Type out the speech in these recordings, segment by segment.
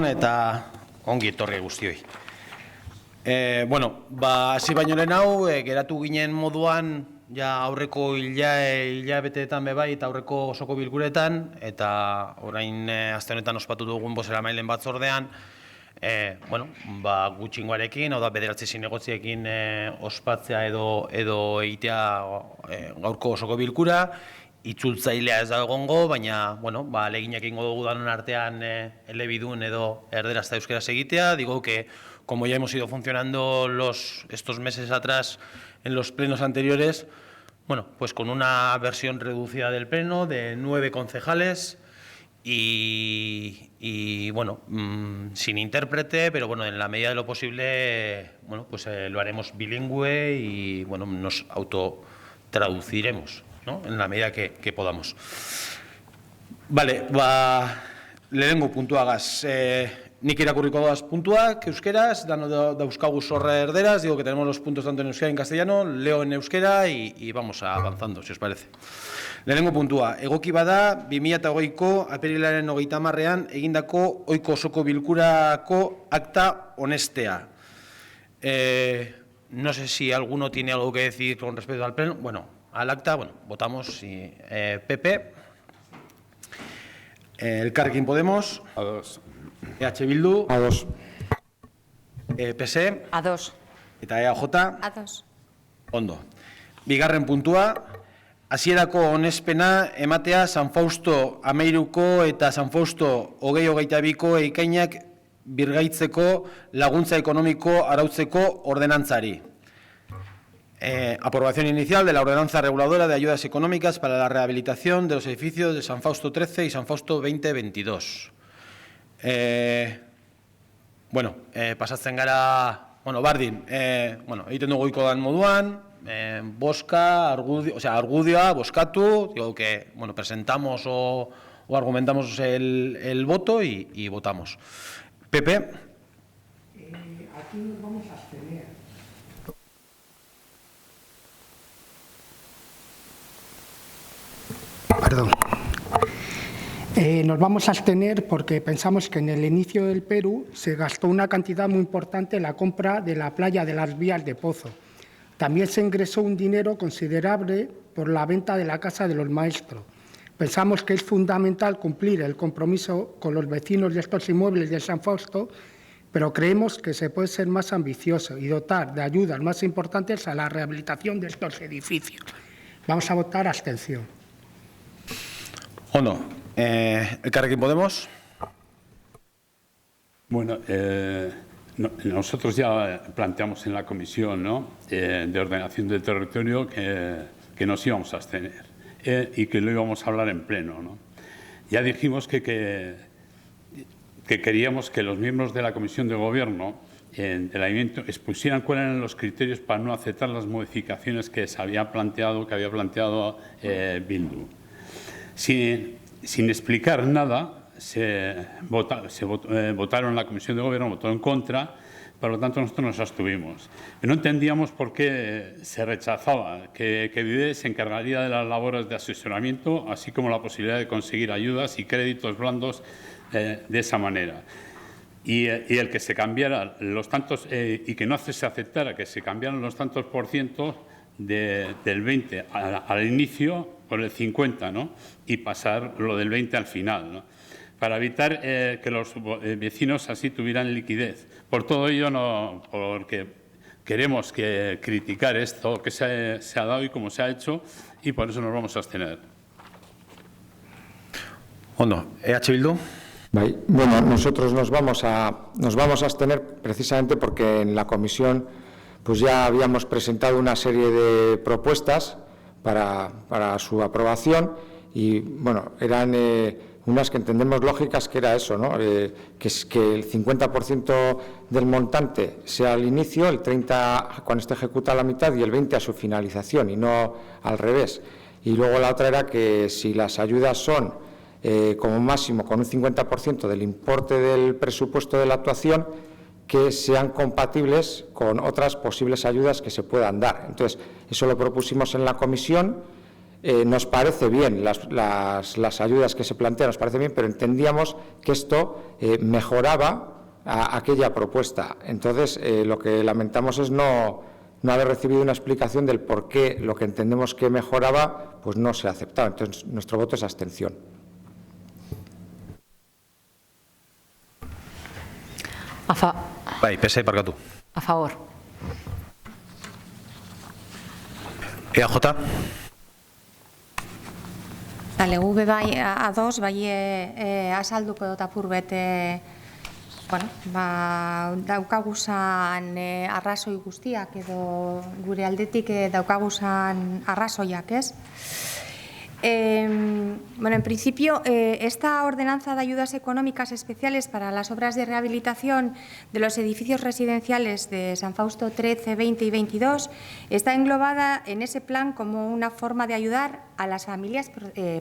Arratsaldeon eta ongi etorri guztioi. Hasi baino lehen hau, geratu ginen moduan ja aurreko hilabeteetan bebai eta aurreko osoko bilkuretan, eta orain aste honetan ospatu dugun bozeramaileen batzordean, gutxingoarekin, hau da bederatzi zinegotziekin ospatzea edo egitea gaurko osoko bilkura. Itzultzailea ez da egongo, baina, aleginak egingo dugu danon artean elebidun edo erderaz eta euskeraz egitea. Digo que, como ya hemos ido funcionando estos meses atrás en los plenos anteriores, pues con una versión reducida del pleno de 9 concejales y sin intérprete, pero en la medida de lo posible, pues lo haremos bilingüe y, nos autotraduciremos, ¿no? En la medida que podamos. Vale, lehenengo puntuagaz. Nik irakurriko doaz puntuak euskeraz, dauzkagu zorra erderaz, digo que tenemos los puntos tanto en euskera y en castellano, leo en euskera y vamos avanzando, si os parece. Lehenengo puntua, egoki bada 2008ko apirilaren 30ean egindako ohiko osoko bilkurako akta onestea. No sé si alguno tiene algo que decir con respecto al pleno. Al acta, votamos PP, Elkarrekin Podemos, A2, EH Bildu, A2, PSE, A2. eta EAJ, A2. ondo. Bigarren puntua, hasierako onespena ematea San Fausto 13ko eta San Fausto 2022ko ekainak birgaitzeko laguntza ekonomiko arautzeko ordenantzari. Aprobación inicial de la ordenanza reguladora de ayudas económicas para la rehabilitación de los edificios de San Fausto 13 y San Fausto 2022. Pasatzen gara, bardin, egiten dugu goiko dan moduan, bozka, argudioa, bozkatu, digo que, presentamos o argumentamos el voto y votamos. PP. Aquí nos vamos a abstener. Perdón. Nos vamos a abstener porque pensamos que en el inicio del Perú se gastó una cantidad muy importante en la compra de la playa de las vías de Pozo. También se ingresó un dinero considerable por la venta de la Casa de los Maestros. Pensamos que es fundamental cumplir el compromiso con los vecinos de estos inmuebles de San Fausto, pero creemos que se puede ser más ambicioso y dotar de ayudas más importantes a la rehabilitación de estos edificios. Vamos a votar abstención. Elkarrekin Podemos. Nosotros ya planteamos en la comisión de ordenación del territorio que nos íbamos a abstener y que lo íbamos a hablar en pleno, ¿no? Ya dijimos que queríamos que los miembros de la comisión de gobierno del ayuntamiento expusieran cuáles eran los criterios para no aceptar las modificaciones que había planteado Bildu. Sin explicar nada, votaron en la Comisión de Gobierno, votó en contra, por lo tanto nosotros nos abstuvimos. No entendíamos por qué se rechazaba, que Vive se encargaría de las labores de asesoramiento, así como la posibilidad de conseguir ayudas y créditos blandos de esa manera. Y el que se cambiara los tantos, y que no se aceptara que se cambiaran los tantos por ciento del 20 al inicio por el 50, ¿no? Y pasar lo del 20 al final, ¿no? Para evitar que los vecinos así tuvieran liquidez. Por todo ello, porque queremos criticar esto que se ha dado y cómo se ha hecho, y por eso nos vamos a abstener. EH Bildu. Nosotros nos vamos a abstener precisamente porque en la comisión pues ya habíamos presentado una serie de propuestas para su aprobación y, eran unas que entendemos lógicas, que era eso, ¿no? Que el 50% del montante sea al inicio, el 30% cuando esté ejecutada la mitad y el 20% a su finalización y no al revés. Y luego la otra era que si las ayudas son como máximo con un 50% del importe del presupuesto de la actuación, que sean compatibles con otras posibles ayudas que se puedan dar. Entonces, eso lo propusimos en la comisión nos parece bien, las ayudas que se plantean nos parece bien, pero entendíamos que esto mejoraba aquella propuesta. Entonces, lo que lamentamos es no haber recibido una explicación del por qué lo que entendemos que mejoraba pues no se ha aceptado. Entonces, nuestro voto es abstención. PSE, parkatu. A favor. EAJ. Bale, gu bai ados, bai azalduko dut apurbet, daukaguzan arrazoi guztiak edo gure aldetik daukaguzan arrazoiak, ez? En principio, esta ordenanza de ayudas económicas especiales para las obras de rehabilitación de los edificios residenciales de San Fausto 13, 20 y 22 está englobada en ese plan como una forma de ayudar a las familias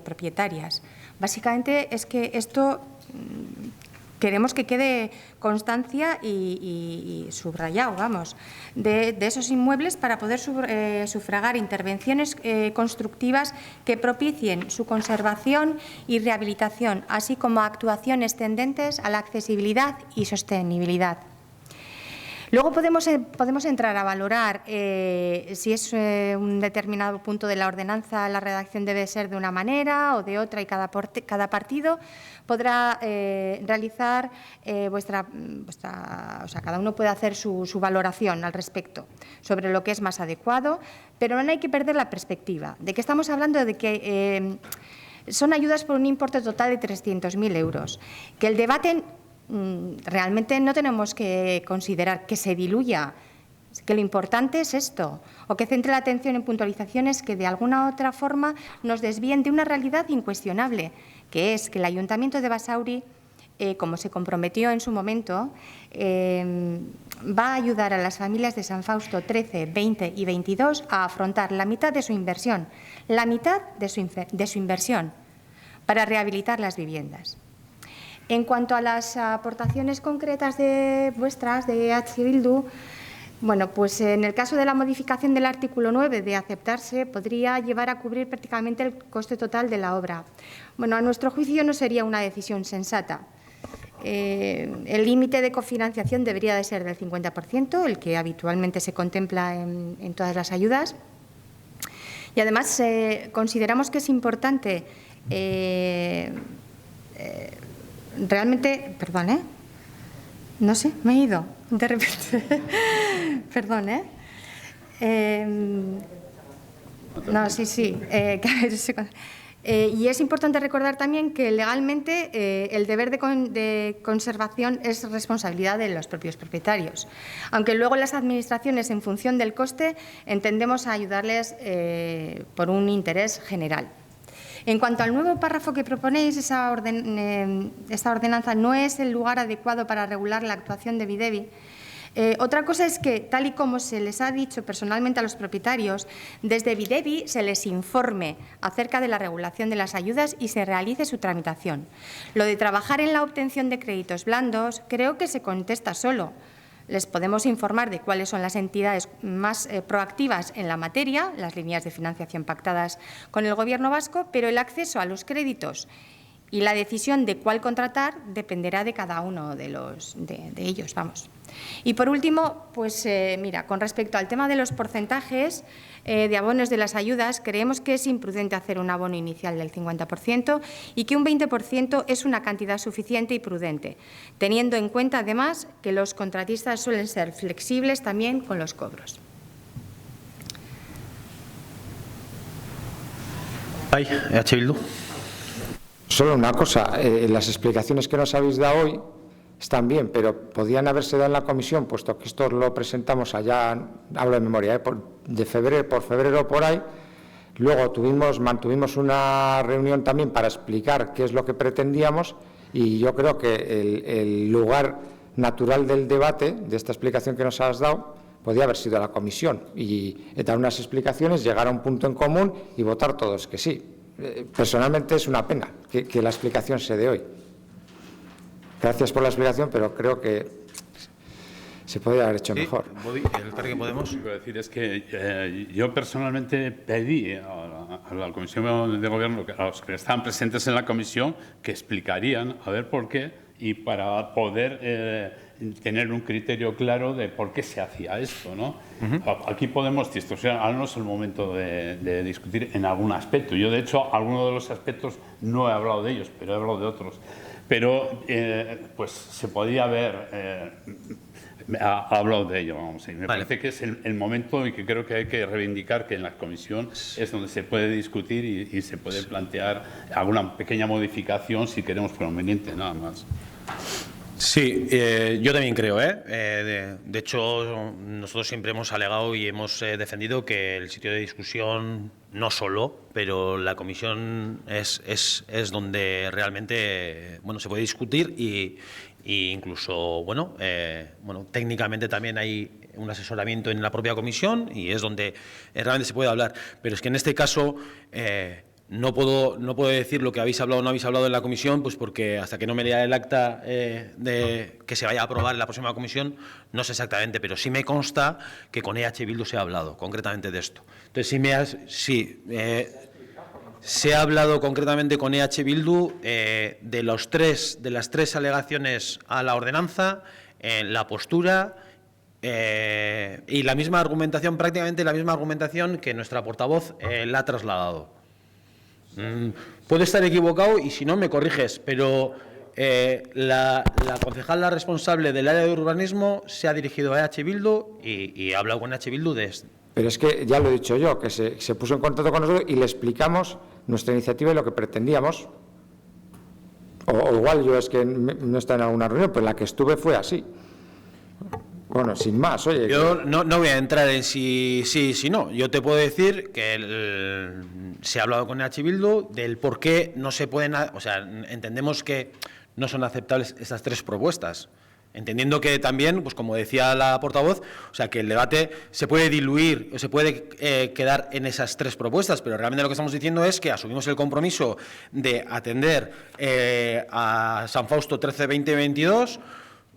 propietarias. Básicamente es que esto queremos que quede constancia y subrayado, vamos, de esos inmuebles para poder sufragar intervenciones constructivas que propicien su conservación y rehabilitación, así como actuaciones tendentes a la accesibilidad y sostenibilidad. Luego podemos entrar a valorar si es un determinado punto de la ordenanza, la redacción debe ser de una manera o de otra y cada partido podrá realizar cada uno puede hacer su valoración al respecto sobre lo que es más adecuado, pero no hay que perder la perspectiva de que estamos hablando de que son ayudas por un importe total de 300.000 euros, que el debate realmente no tenemos que considerar que se diluya, que lo importante es esto, o que centre la atención en puntualizaciones que de alguna u otra forma nos desvíen de una realidad incuestionable, que es que el Ayuntamiento de Basauri, como se comprometió en su momento, va a ayudar a las familias de San Fausto 13, 20 y 22 a afrontar la mitad de su inversión, para rehabilitar las viviendas. En cuanto a las aportaciones concretas de vuestras, de EH Bildu, bueno, pues en el caso de la modificación del artículo 9 de aceptarse, podría llevar a cubrir prácticamente el coste total de la obra. Bueno, a nuestro juicio no sería una decisión sensata. El límite de cofinanciación debería de ser del 50%, el que habitualmente se contempla en todas las ayudas. Y además consideramos que es importante realmente, perdón, no sé, me he ido de repente, perdón, no, sí, y es importante recordar también que legalmente el deber de conservación es responsabilidad de los propios propietarios, aunque luego las administraciones, en función del coste, entendemos a ayudarles por un interés general. En cuanto al nuevo párrafo que proponéis, esta ordenanza no es el lugar adecuado para regular la actuación de Videvi. Otra cosa es que, tal y como se les ha dicho personalmente a los propietarios, desde Videvi se les informe acerca de la regulación de las ayudas y se realice su tramitación. Lo de trabajar en la obtención de créditos blandos creo que se contesta solo. Les podemos informar de cuáles son las entidades más proactivas en la materia, las líneas de financiación pactadas con el Gobierno vasco, pero el acceso a los créditos y la decisión de cuál contratar dependerá de cada uno de ellos, vamos. Y por último, pues mira, con respecto al tema de los porcentajes de abonos de las ayudas, creemos que es imprudente hacer un abono inicial del 50% y que un 20% es una cantidad suficiente y prudente, teniendo en cuenta además que los contratistas suelen ser flexibles también con los cobros. EH Bildu. Solo una cosa, las explicaciones que nos habéis dado hoy están bien, pero podían haberse dado en la comisión, puesto que esto lo presentamos allá, hablo de memoria, por febrero por ahí. Luego mantuvimos una reunión también para explicar qué es lo que pretendíamos y yo creo que el lugar natural del debate, de esta explicación que nos has dado, podía haber sido la comisión y dar unas explicaciones, llegar a un punto en común y votar todos que sí. Personalmente es una pena que la explicación se dé hoy. Gracias por la explicación, pero creo que se podría haber hecho Sí, mejor. el Elkarrekin Podemos. Lo que quiero decir es que yo personalmente pedí a la Comisión de Gobierno, a los que estaban presentes en la comisión, que explicarían a ver por qué y para poder tener un criterio claro de por qué se hacía esto, ¿no? Aquí podemos distorsionar, ahora no es el momento de discutir en algún aspecto. Yo, de hecho, algunos de los aspectos no he hablado de ellos, pero he hablado de otros. Pero, pues, se podía haber hablado de ello, vamos. Y me parece que es el momento y que creo que hay que reivindicar que en la comisión es donde se puede discutir y se puede plantear alguna pequeña modificación si queremos conveniente, nada más. Sí, yo también creo. De hecho, nosotros siempre hemos alegado y hemos defendido que el sitio de discusión, no solo, pero la comisión es donde realmente se puede discutir y incluso, técnicamente también hay un asesoramiento en la propia comisión y es donde realmente se puede hablar. Pero es que en este caso no puedo decir lo que habéis hablado o no habéis hablado en la comisión, pues porque hasta que no me lea el acta de que se vaya a aprobar en la próxima comisión, no sé exactamente, pero sí me consta que con EH Bildu se ha hablado concretamente de esto. Entonces, se ha hablado concretamente con EH Bildu de las tres alegaciones a la ordenanza, la postura y la misma argumentación, prácticamente la misma argumentación que nuestra portavoz la ha trasladado. Puedo estar equivocado y si no me corriges, pero la concejal, la responsable del área de urbanismo, se ha dirigido a EH Bildu y ha hablado con EH Bildu de esto. Pero es que ya lo he dicho yo, que se puso en contacto con nosotros y le explicamos nuestra iniciativa y lo que pretendíamos. O igual yo es que no está en alguna reunión, pero la que estuve fue así. Bueno, sin más, oye. Yo no voy a entrar en si no. Yo te puedo decir que se ha hablado con EH Bildu del por qué no se pueden... O sea, entendemos que no son aceptables estas tres propuestas. Entendiendo que también, pues como decía la portavoz, o sea, que el debate se puede diluir o se puede quedar en esas tres propuestas, pero realmente lo que estamos diciendo es que asumimos el compromiso de atender a San Fausto 13-20-22,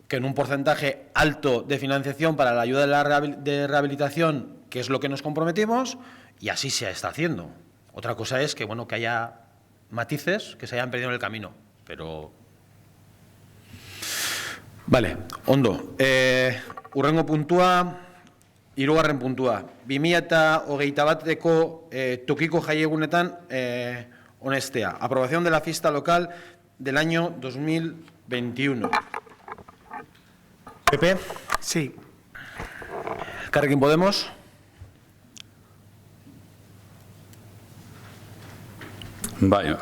que en un porcentaje alto de financiación para la ayuda de rehabilitación, que es lo que nos comprometimos, y así se está haciendo. Otra cosa es que, que haya matices que se hayan perdido en el camino, pero... Vale, ondo. Hurrengo puntua, 3. puntua. 2021 tokiko jaiegunetan honestea. Aprobación de la fiesta local del año 2021. Pepe. Sí. Elkarrekin Podemos. Vaya.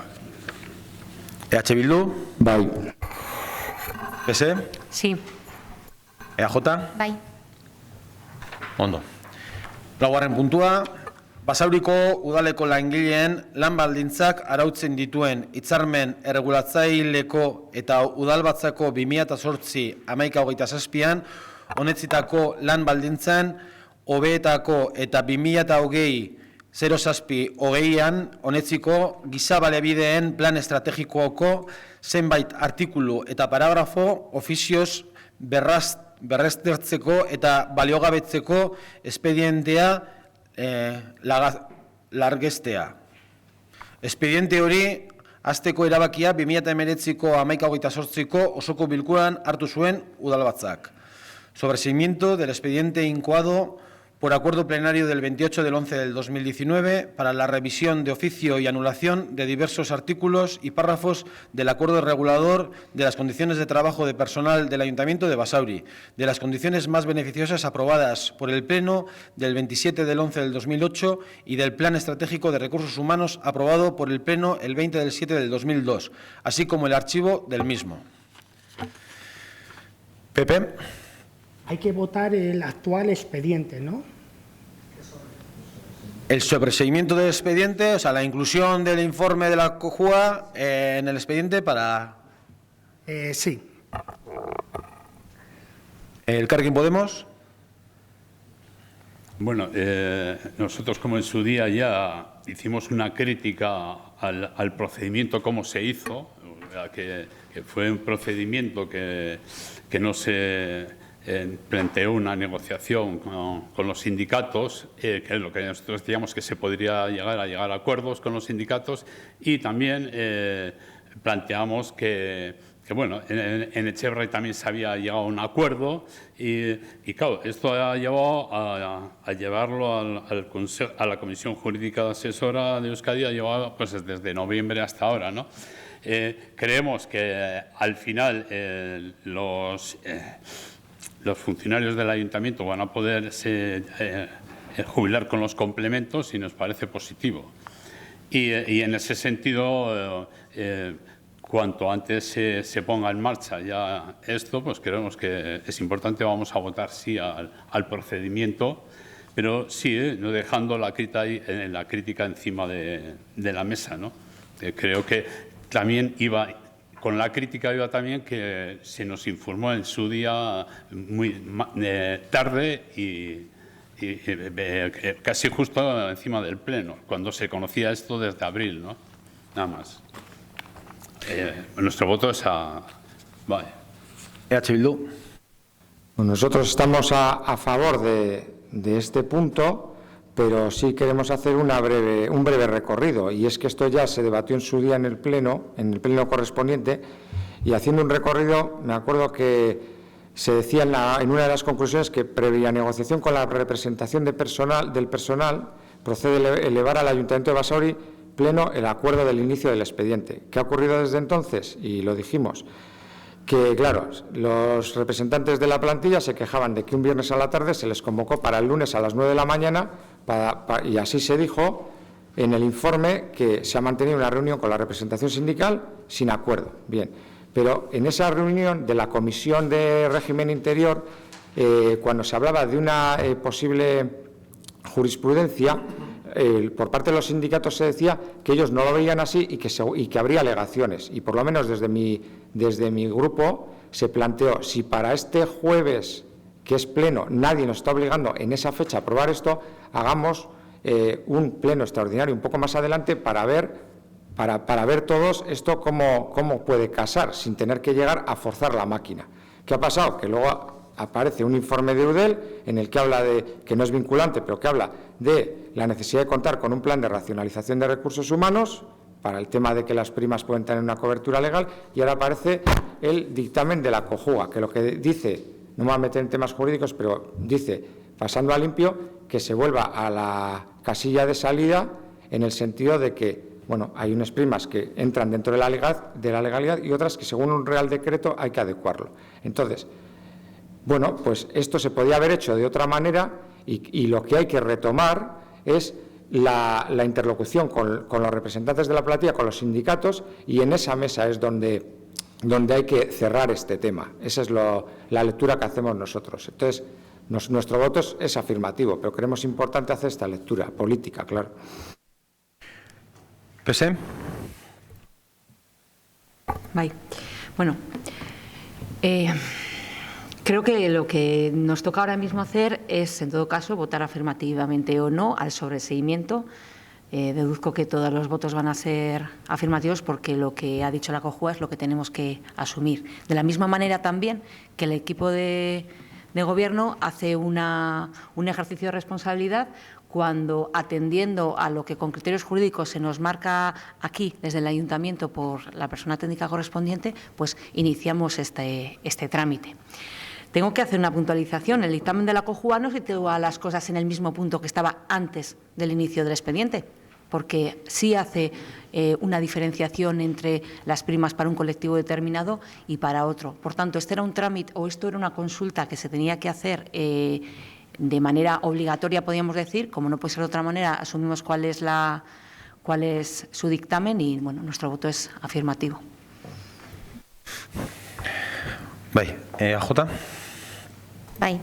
EH Bildu. Bai. PS. Sí. EAJ. Bai. Ondo. 4. puntua. Basauriko udaleko langileen lan baldintzak arautzen dituen hitzarmen erregulatzaileko eta udalbatzako 2008-11-27 onetzitako lan baldintzan hobeetako eta 2020-07-20an onetziko giza baliabideen plan estrategikoko zenbait artikulu eta paragrafo ofizioz berraztertzeko eta baliogabetzeko espedientea largestea. Espediente hori hasteko erabakia 2019ko 11-28ko osoko bilkuran hartu zuen udalbatzak. Sobreseimiento del expediente incoado por acuerdo plenario del 28/11/2019 para la revisión de oficio y anulación de diversos artículos y párrafos del acuerdo regulador de las condiciones de trabajo de personal del Ayuntamiento de Basauri, de las condiciones más beneficiosas aprobadas por el Pleno del 27/11/2008 y del Plan Estratégico de Recursos Humanos aprobado por el Pleno el 20/07/2002, así como el archivo del mismo. Pepe. Hay que votar el actual expediente, ¿no? El sobreseimiento del expediente, o sea, la inclusión del informe de la COJUA en el expediente para... Sí. ¿Elkarrekin Podemos? Bueno, nosotros como en su día ya hicimos una crítica al procedimiento, cómo se hizo, que fue un procedimiento que no se planteó una negociación con los sindicatos, que es lo que nosotros decíamos que se podría llegar a acuerdos con los sindicatos, y también planteamos que bueno, en Echebray también se había llegado a un acuerdo y claro, esto ha llevado a llevarlo a la Comisión Jurídica Asesora de Euskadi, ha llevado pues desde noviembre hasta ahora, ¿no? Creemos que al final los funcionarios del ayuntamiento van a poder jubilar con los complementos y nos parece positivo. Y en ese sentido, cuanto antes se ponga en marcha ya esto, pues creemos que es importante. Vamos a votar sí al procedimiento, pero sí, no dejando la crítica encima de la mesa, ¿no? Creo que también con la crítica iba también que se nos informó en su día muy tarde y casi justo encima del Pleno, cuando se conocía esto desde abril, ¿no? Nada más. Nuestro voto es a... Vale. EH Bildu. Bueno, nosotros estamos a favor de este punto, pero sí queremos hacer un breve recorrido, y es que esto ya se debatió en su día en el pleno correspondiente, y haciendo un recorrido me acuerdo que se decía en una de las conclusiones que previa negociación con la representación del personal procede elevar al Ayuntamiento de Basauri pleno el acuerdo del inicio del expediente. ¿Qué ha ocurrido desde entonces? Y lo dijimos, que claro, los representantes de la plantilla se quejaban de que un viernes a la tarde se les convocó para el lunes a las 9 de la mañana y así se dijo en el informe que se ha mantenido una reunión con la representación sindical sin acuerdo. Bien, pero en esa reunión de la Comisión de Régimen Interior, cuando se hablaba de una posible jurisprudencia, por parte de los sindicatos se decía que ellos no lo veían así y que habría alegaciones. Y por lo menos desde mi grupo se planteó, si para este jueves, que es pleno, nadie nos está obligando en esa fecha a aprobar esto, hagamos un pleno extraordinario un poco más adelante para ver todos esto cómo puede casar, sin tener que llegar a forzar la máquina. ¿Qué ha pasado? Que luego aparece un informe de Eudel en el que habla que no es vinculante, pero que habla de la necesidad de contar con un plan de racionalización de recursos humanos para el tema de que las primas pueden tener una cobertura legal, y ahora aparece el dictamen de la COJUA, que lo que dice, no me voy a meter en temas jurídicos, pero dice, pasando a limpio, que se vuelva a la casilla de salida en el sentido de que, bueno, hay unas primas que entran dentro de la legalidad y otras que según un Real Decreto hay que adecuarlo. Entonces, bueno, pues esto se podía haber hecho de otra manera y lo que hay que retomar es la interlocución con los representantes de la plantilla, con los sindicatos, y en esa mesa es donde hay que cerrar este tema. Esa es la lectura que hacemos nosotros. Entonces, nuestro voto es afirmativo, pero creemos importante hacer esta lectura política, claro. PSE. Bai. Bueno, creo que lo que nos toca ahora mismo hacer es, en todo caso, votar afirmativamente o no al sobreseimiento. Deduzco que todos los votos van a ser afirmativos porque lo que ha dicho la COJUA es lo que tenemos que asumir. De la misma manera también que el equipo de Gobierno hace un ejercicio de responsabilidad cuando, atendiendo a lo que con criterios jurídicos se nos marca aquí desde el Ayuntamiento por la persona técnica correspondiente, pues iniciamos este trámite. Tengo que hacer una puntualización. El dictamen de la COJUA no sitúa las cosas en el mismo punto que estaba antes del inicio del expediente, porque sí hace una diferenciación entre las primas para un colectivo determinado y para otro. Por tanto, este era un trámite o esto era una consulta que se tenía que hacer de manera obligatoria, podríamos decir. Como no puede ser de otra manera, asumimos cuál es su dictamen y, bueno, nuestro voto es afirmativo. Bai, AJ. Bai.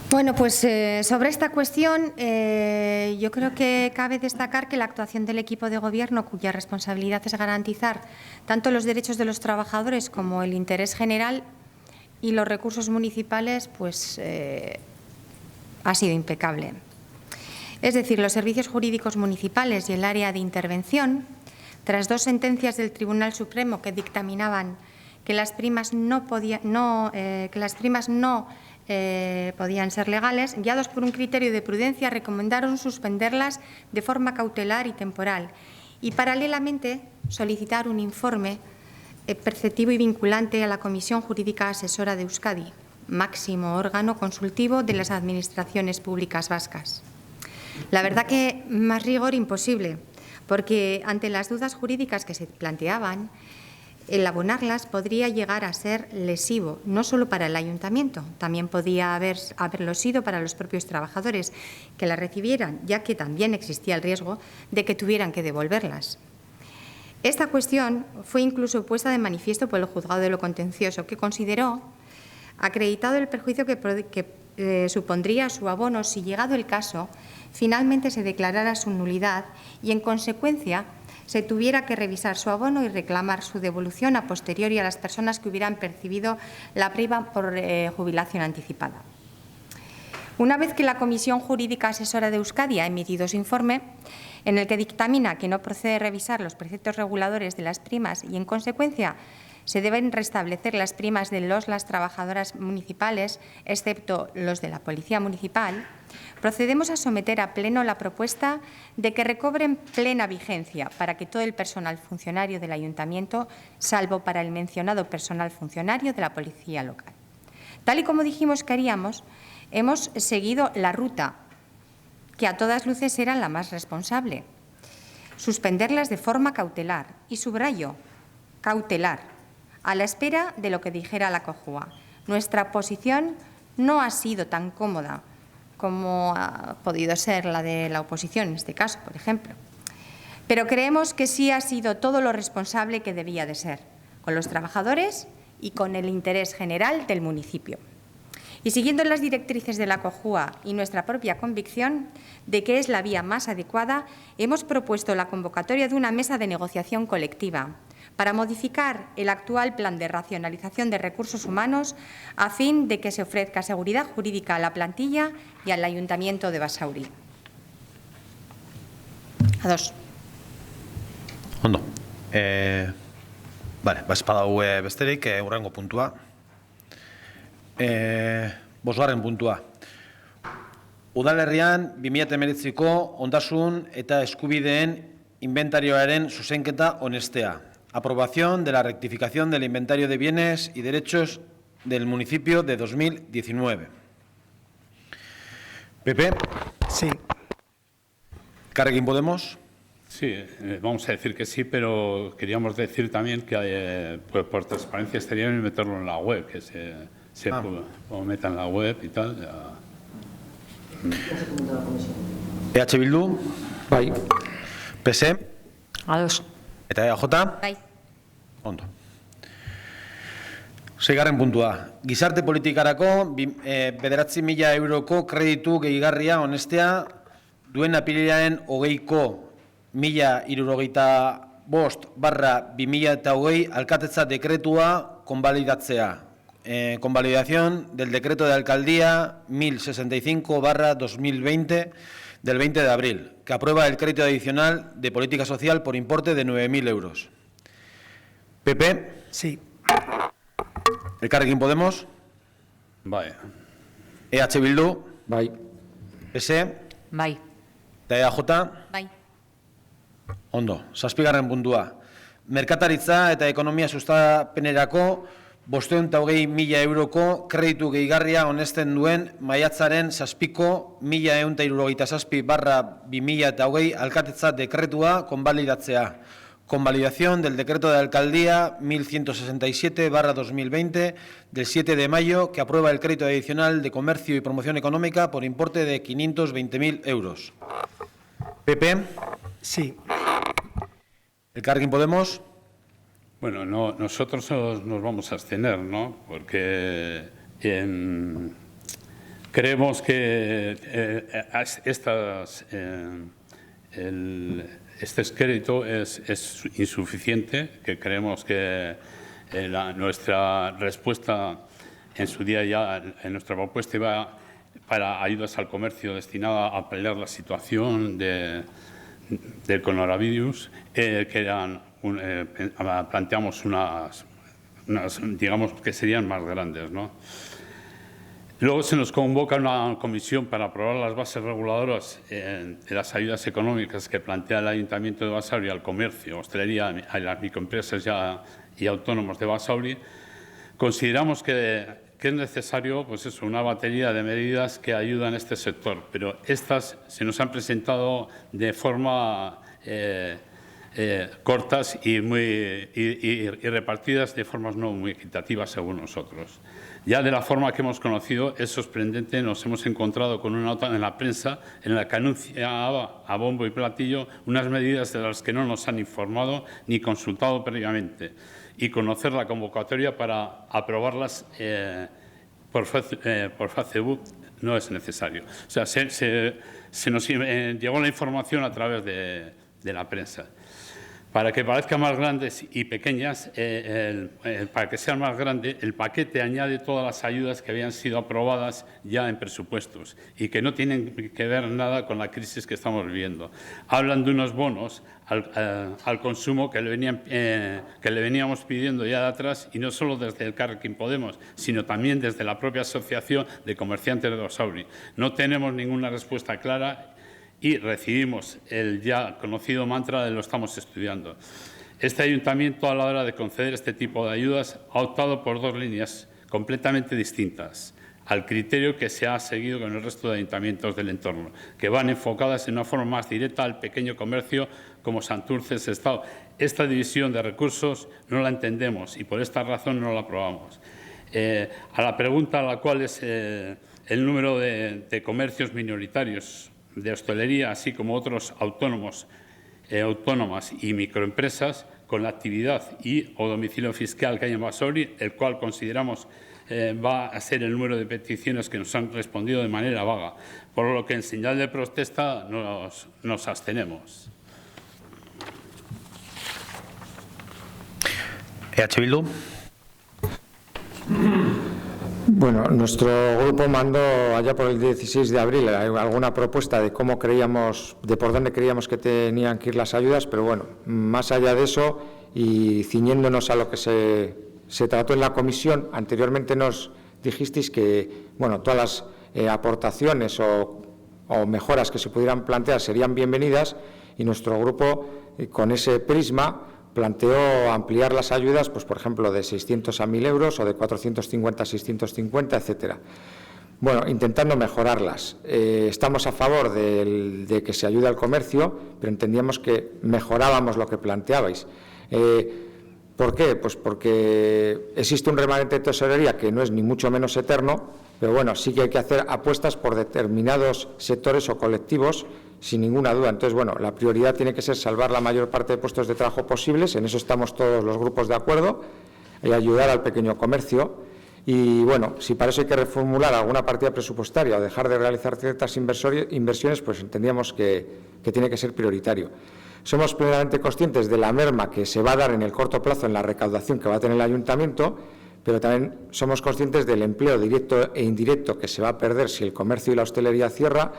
Bueno, pues sobre esta cuestión yo creo que cabe destacar que la actuación del equipo de Gobierno, cuya responsabilidad es garantizar tanto los derechos de los trabajadores como el interés general y los recursos municipales, pues ha sido impecable. Es decir, los servicios jurídicos municipales y el área de intervención, tras 2 sentencias del Tribunal Supremo que dictaminaban que las primas no podían ser legales, guiados por un criterio de prudencia, recomendaron suspenderlas de forma cautelar y temporal y, paralelamente, solicitar un informe preceptivo y vinculante a la Comisión Jurídica Asesora de Euskadi, máximo órgano consultivo de las administraciones públicas vascas. La verdad que más rigor imposible, porque ante las dudas jurídicas que se planteaban, el abonarlas podría llegar a ser lesivo, no solo para el ayuntamiento, también podía haberlo sido para los propios trabajadores que las recibieran, ya que también existía el riesgo de que tuvieran que devolverlas. Esta cuestión fue incluso puesta de manifiesto por el Juzgado de lo Contencioso, que consideró acreditado el perjuicio que supondría su abono si, llegado el caso, finalmente se declarara su nulidad y, en consecuencia, se tuviera que revisar su abono y reclamar su devolución a posteriori a las personas que hubieran percibido la prima por jubilación anticipada. Una vez que la Comisión Jurídica Asesora de Euskadi ha emitido su informe, en el que dictamina que no procede revisar los preceptos reguladores de las primas y, en consecuencia, se deben restablecer las primas de las trabajadoras municipales, excepto los de la Policía Municipal, procedemos a someter a pleno la propuesta de que recobren plena vigencia para que todo el personal funcionario del Ayuntamiento, salvo para el mencionado personal funcionario de la Policía Local. Tal y como dijimos que haríamos, hemos seguido la ruta que a todas luces era la más responsable: suspenderlas de forma cautelar, y subrayo, cautelar, a la espera de lo que dijera la COJUA. Nuestra posición no ha sido tan cómoda como ha podido ser la de la oposición, en este caso, por ejemplo. Pero creemos que sí ha sido todo lo responsable que debía de ser, con los trabajadores y con el interés general del municipio. Y siguiendo las directrices de la COJUA y nuestra propia convicción de que es la vía más adecuada, hemos propuesto la convocatoria de una mesa de negociación colectiva para modificar el actual plan de racionalización de recursos humanos a fin de que se ofrezca seguridad jurídica a la plantilla y al Ayuntamiento de Basauri. Ados. Ondo. Espadau besterik, hurrengo puntua. Bosgarren puntua. Udalerrian 2019ko ondasun eta eskubideen inventarioaren zuzenketa onestea. Aprobación de la rectificación del inventario de bienes y derechos del municipio de 2019. Pepe. Sí. ¿Elkarrekin Podemos? Sí, vamos a decir que sí, pero queríamos decir también que pues por transparencia estaría bien meterlo en la web, que se meta en la web y tal. EH Bildu? Bai. PS? Ados. Eta EAJ? Bai. Ondo. 6. puntua. Gizarte politikarako 9.000 euroko kreditu gehigarria onestea duen apirilaren 20ko 1075/2020 alkatetza dekretua konbalidatzea. Convalidación del decreto de alcaldía 1065/2020 del 20 de abril, que aprueba el crédito adicional de política social por importe de 9.000 euros. PP. Sí. Elkarrekin Podemos. Vaya. EH Bildu. Bai. PS. Bai. Eta EAJ. Bai. Ondo. 7. puntua. Merkataritza eta ekonomia sustapenerako 520.000 euroko kreditu gehigarria onesten duen maiatzaren 7ko 1177/2020 alkatetza dekretua konbalidatzea. Convalidación del decreto de alcaldía 1167/2020 del 7 de mayo que aprueba el crédito adicional de comercio y promoción económica por importe de 520.000 euros. PP. Sí. Elkarrekin Podemos. Bueno, nosotros nos vamos a abstener, ¿no? Porque creemos que este crédito es insuficiente, que creemos que nuestra respuesta en su día ya, en nuestra propuesta iba para ayudas al comercio destinada a paliar la situación del coronavirus, que eran planteamos digamos que serían más grandes, ¿no? Luego se nos convoca una comisión para aprobar las bases reguladoras de las ayudas económicas que plantea el Ayuntamiento de Basauri al comercio, hostelería, a las microempresas y autónomos de Basauri. Consideramos que es necesario, pues eso, una batería de medidas que ayudan a este sector, pero estas se nos han presentado de forma cortas y repartidas de formas no muy equitativas según nosotros. Ya de la forma que hemos conocido es sorprendente, nos hemos encontrado con una nota en la prensa en la que anunciaba a bombo y platillo unas medidas de las que no nos han informado ni consultado previamente, y conocer la convocatoria para aprobarlas por Facebook no es necesario. O sea, se nos llegó la información a través de la prensa. Para que parezcan más grandes y pequeñas, para que sean más grandes, el paquete añade todas las ayudas que habían sido aprobadas ya en presupuestos y que no tienen que ver nada con la crisis que estamos viviendo. Hablan de unos bonos al consumo que le veníamos pidiendo ya de atrás, y no solo desde el Carrequín Podemos, sino también desde la propia Asociación de Comerciantes de Basauri. No tenemos ninguna respuesta clara y recibimos el ya conocido mantra de lo estamos estudiando. Este ayuntamiento, a la hora de conceder este tipo de ayudas, ha optado por dos líneas completamente distintas al criterio que se ha seguido con el resto de ayuntamientos del entorno, que van enfocadas en una forma más directa al pequeño comercio como Santurce, Sestao. Esta división de recursos no la entendemos y por esta razón no la aprobamos. A la pregunta a la cual es el número de comercios minoritarios de hostelería, así como otros autónomos, autónomas y microempresas con la actividad o domicilio fiscal que hay en Basauri, el cual consideramos va a ser el número de peticiones que nos han respondido de manera vaga, por lo que en señal de protesta nos abstenemos. EH Bildu. Bueno, nuestro grupo mandó allá por el 16 de abril alguna propuesta de cómo creíamos, de por dónde creíamos que tenían que ir las ayudas, pero bueno, más allá de eso y ciñéndonos a lo que se trató en la comisión, anteriormente nos dijisteis que, bueno, todas las aportaciones o mejoras que se pudieran plantear serían bienvenidas, y nuestro grupo, con ese prisma, planteó ampliar las ayudas, pues por ejemplo, de 600 a 1.000 euros o de 450 a 650, etcétera. Bueno, intentando mejorarlas. Estamos a favor de que se ayude al comercio, pero entendíamos que mejorábamos lo que planteabais. ¿Por qué? Pues porque existe un remanente de tesorería que no es ni mucho menos eterno, pero bueno, sí que hay que hacer apuestas por determinados sectores o colectivos, sin ninguna duda. Entonces, bueno, la prioridad tiene que ser salvar la mayor parte de puestos de trabajo posibles, en eso estamos todos los grupos de acuerdo, y ayudar al pequeño comercio. Y, bueno, si para eso hay que reformular alguna partida presupuestaria o dejar de realizar ciertas inversiones, pues entendíamos que tiene que ser prioritario. Somos plenamente conscientes de la merma que se va a dar en el corto plazo en la recaudación que va a tener el ayuntamiento, pero también somos conscientes del empleo directo e indirecto que se va a perder si el comercio y la hostelería cierra,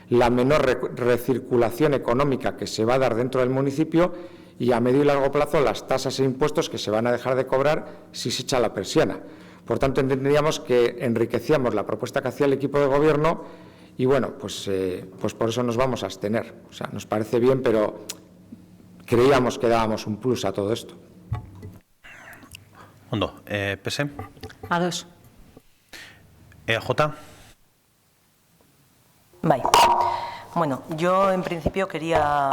la menor recirculación económica que se va a dar dentro del municipio y, a medio y largo plazo, las tasas e impuestos que se van a dejar de cobrar si se echa la persiana. Por tanto, entendíamos que enriquecíamos la propuesta que hacía el equipo de gobierno y, bueno, pues por eso nos vamos a abstener. O sea, nos parece bien, pero creíamos que dábamos un plus a todo esto. Ondo, PS. A2. EJ. Vale. Bueno, yo en principio quería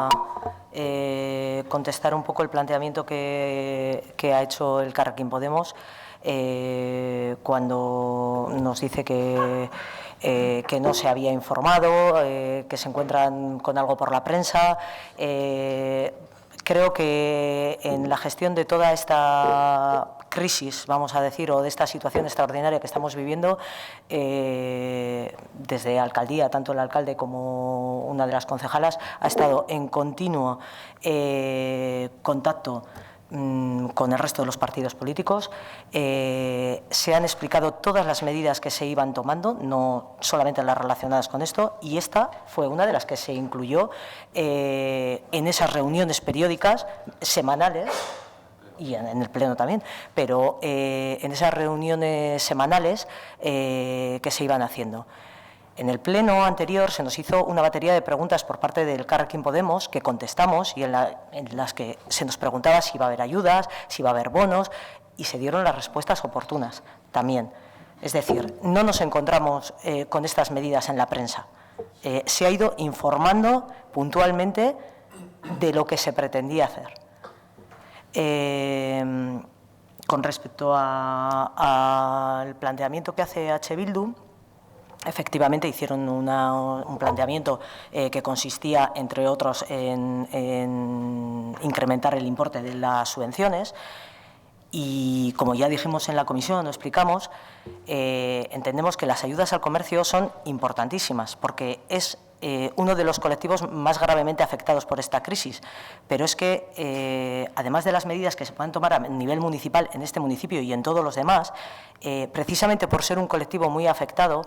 contestar un poco el planteamiento que ha hecho el Carrequín Podemos cuando nos dice que no se había informado, que se encuentran con algo por la prensa. Creo que en la gestión de toda esta crisis, vamos a decir, o de esta situación extraordinaria que estamos viviendo, desde alcaldía, tanto el alcalde como una de las concejalas, ha estado en continuo contacto con el resto de los partidos políticos. Se han explicado todas las medidas que se iban tomando, no solamente las relacionadas con esto, y esta fue una de las que se incluyó en esas reuniones periódicas semanales y en el Pleno también, pero en esas reuniones semanales que se iban haciendo. En el pleno anterior se nos hizo una batería de preguntas por parte del Elkarrekin Podemos que contestamos y en las que se nos preguntaba si iba a haber ayudas, si iba a haber bonos, y se dieron las respuestas oportunas también. Es decir, no nos encontramos con estas medidas en la prensa. Se ha ido informando puntualmente de lo que se pretendía hacer. Con respecto al planteamiento que hace H. Bildu, efectivamente hicieron un planteamiento que consistía, entre otros, en incrementar el importe de las subvenciones. Y, como ya dijimos en la comisión, lo explicamos, entendemos que las ayudas al comercio son importantísimas, porque es uno de los colectivos más gravemente afectados por esta crisis. Pero es que, además de las medidas que se puedan tomar a nivel municipal en este municipio y en todos los demás, precisamente por ser un colectivo muy afectado,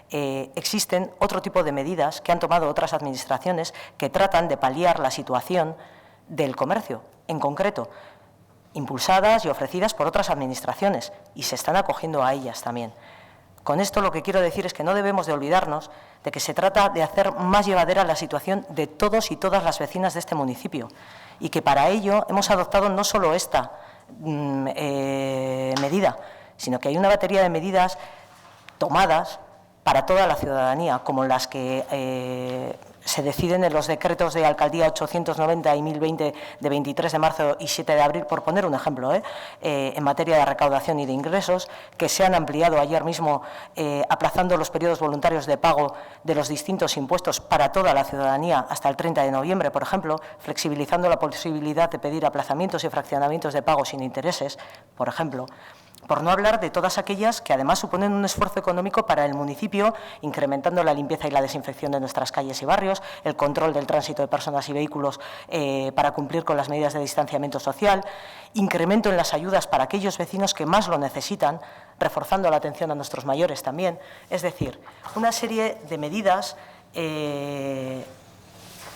existen otro tipo de medidas que han tomado otras administraciones que tratan de paliar la situación del comercio, en concreto, impulsadas y ofrecidas por otras administraciones, y se están acogiendo a ellas también. Con esto lo que quiero decir es que no debemos de olvidarnos de que se trata de hacer más llevadera la situación de todos y todas las vecinas de este municipio, y que para ello hemos adoptado no solo esta medida, sino que hay una batería de medidas tomadas para toda la ciudadanía, como las que se deciden en los decretos de Alcaldía 890 y 1020 de 23 de marzo y 7 de abril, por poner un ejemplo, en materia de recaudación y de ingresos, que se han ampliado ayer mismo, aplazando los periodos voluntarios de pago de los distintos impuestos para toda la ciudadanía hasta el 30 de noviembre, por ejemplo, flexibilizando la posibilidad de pedir aplazamientos y fraccionamientos de pago sin intereses, por ejemplo. Por no hablar de todas aquellas que además suponen un esfuerzo económico para el municipio, incrementando la limpieza y la desinfección de nuestras calles y barrios, el control del tránsito de personas y vehículos para cumplir con las medidas de distanciamiento social, incremento en las ayudas para aquellos vecinos que más lo necesitan, reforzando la atención a nuestros mayores también. Es decir, una serie de medidas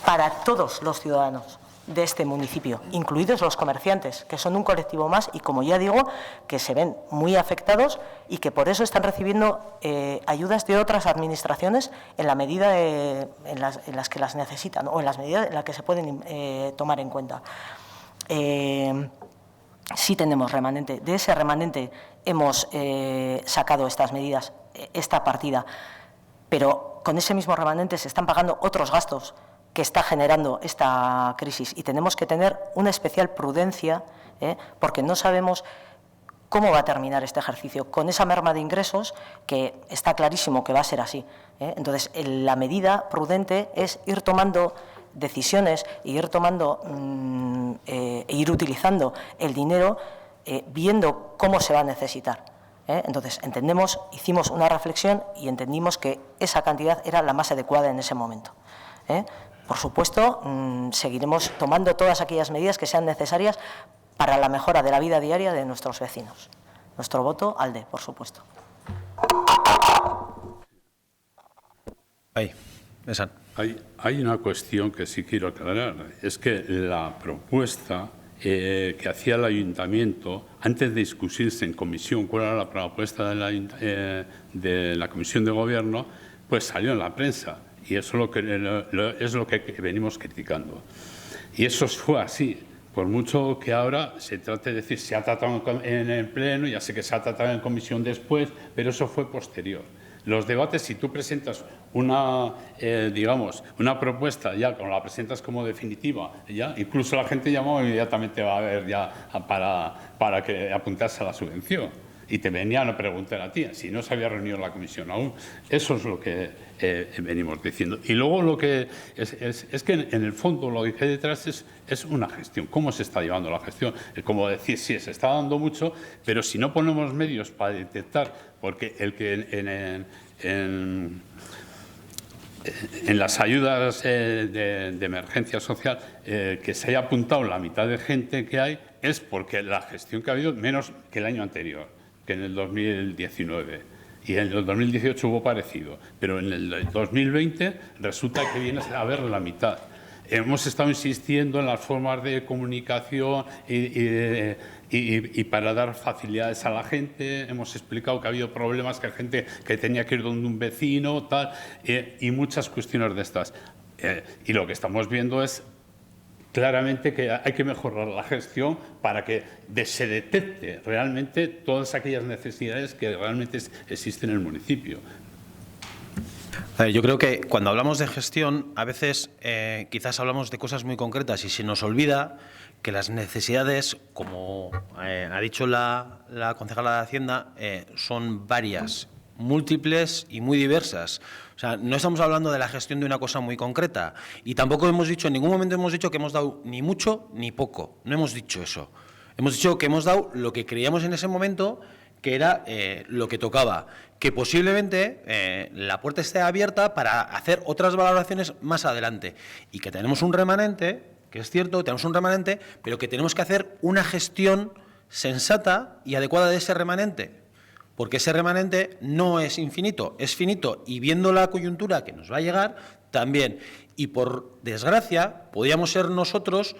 para todos los ciudadanos de este municipio, incluidos los comerciantes, que son un colectivo más y, como ya digo, que se ven muy afectados y que por eso están recibiendo ayudas de otras administraciones en la medida en las que las necesitan o en las medidas en las que se pueden tomar en cuenta. Sí tenemos remanente. De ese remanente hemos sacado estas medidas, esta partida, pero con ese mismo remanente se están pagando otros gastos que está generando esta crisis, y tenemos que tener una especial prudencia, porque no sabemos cómo va a terminar este ejercicio, con esa merma de ingresos que está clarísimo que va a ser así. Entonces, la medida prudente es ir tomando decisiones e ir tomando ir utilizando el dinero viendo cómo se va a necesitar. Entonces, hicimos una reflexión y entendimos que esa cantidad era la más adecuada en ese momento. Por supuesto, seguiremos tomando todas aquellas medidas que sean necesarias para la mejora de la vida diaria de nuestros vecinos. Nuestro voto, ALDE, por supuesto. Ahí, esa. Hay una cuestión que sí quiero aclarar. Es que la propuesta que hacía el ayuntamiento, antes de discutirse en comisión cuál era la propuesta de la comisión de gobierno, pues salió en la prensa. Y eso es lo que venimos criticando. Y eso fue así. Por mucho que ahora se trate de decir se ha tratado en el Pleno, ya sé que se ha tratado en comisión después, pero eso fue posterior. Los debates, si tú presentas una propuesta, ya cuando la presentas como definitiva, ya incluso la gente llamó inmediatamente va a ver ya para que apuntase a la subvención. Y te venían a preguntar a ti, si no se había reunido la comisión aún. Eso es lo que venimos diciendo. Y luego lo que es que en el fondo lo que hay detrás es una gestión. ¿Cómo se está llevando la gestión? Como decir, sí, se está dando mucho, pero si no ponemos medios para detectar, porque el que en las ayudas de emergencia social que se haya apuntado la mitad de gente que hay, es porque la gestión que ha habido menos que el año anterior, que en el 2019, y en el 2018 hubo parecido, pero en el 2020 resulta que viene a haber la mitad. Hemos estado insistiendo en las formas de comunicación y Y para dar facilidades a la gente, hemos explicado que ha habido problemas, que hay gente que tenía que ir donde un vecino, tal, y muchas cuestiones de estas. Y lo que estamos viendo es claramente que hay que mejorar la gestión para que se detecte realmente todas aquellas necesidades que realmente existen en el municipio. Yo creo que cuando hablamos de gestión, a veces quizás hablamos de cosas muy concretas y se nos olvida que las necesidades, como ha dicho la concejala de Hacienda, son varias, múltiples y muy diversas. O sea, no estamos hablando de la gestión de una cosa muy concreta y tampoco hemos dicho, en ningún momento hemos dicho que hemos dado ni mucho ni poco. No hemos dicho eso. Hemos dicho que hemos dado lo que creíamos en ese momento que era lo que tocaba, que posiblemente la puerta esté abierta para hacer otras valoraciones más adelante y que tenemos un remanente, que es cierto, tenemos un remanente, pero que tenemos que hacer una gestión sensata y adecuada de ese remanente, porque ese remanente no es infinito, es finito y viendo la coyuntura que nos va a llegar también. Y por desgracia, podríamos ser nosotros,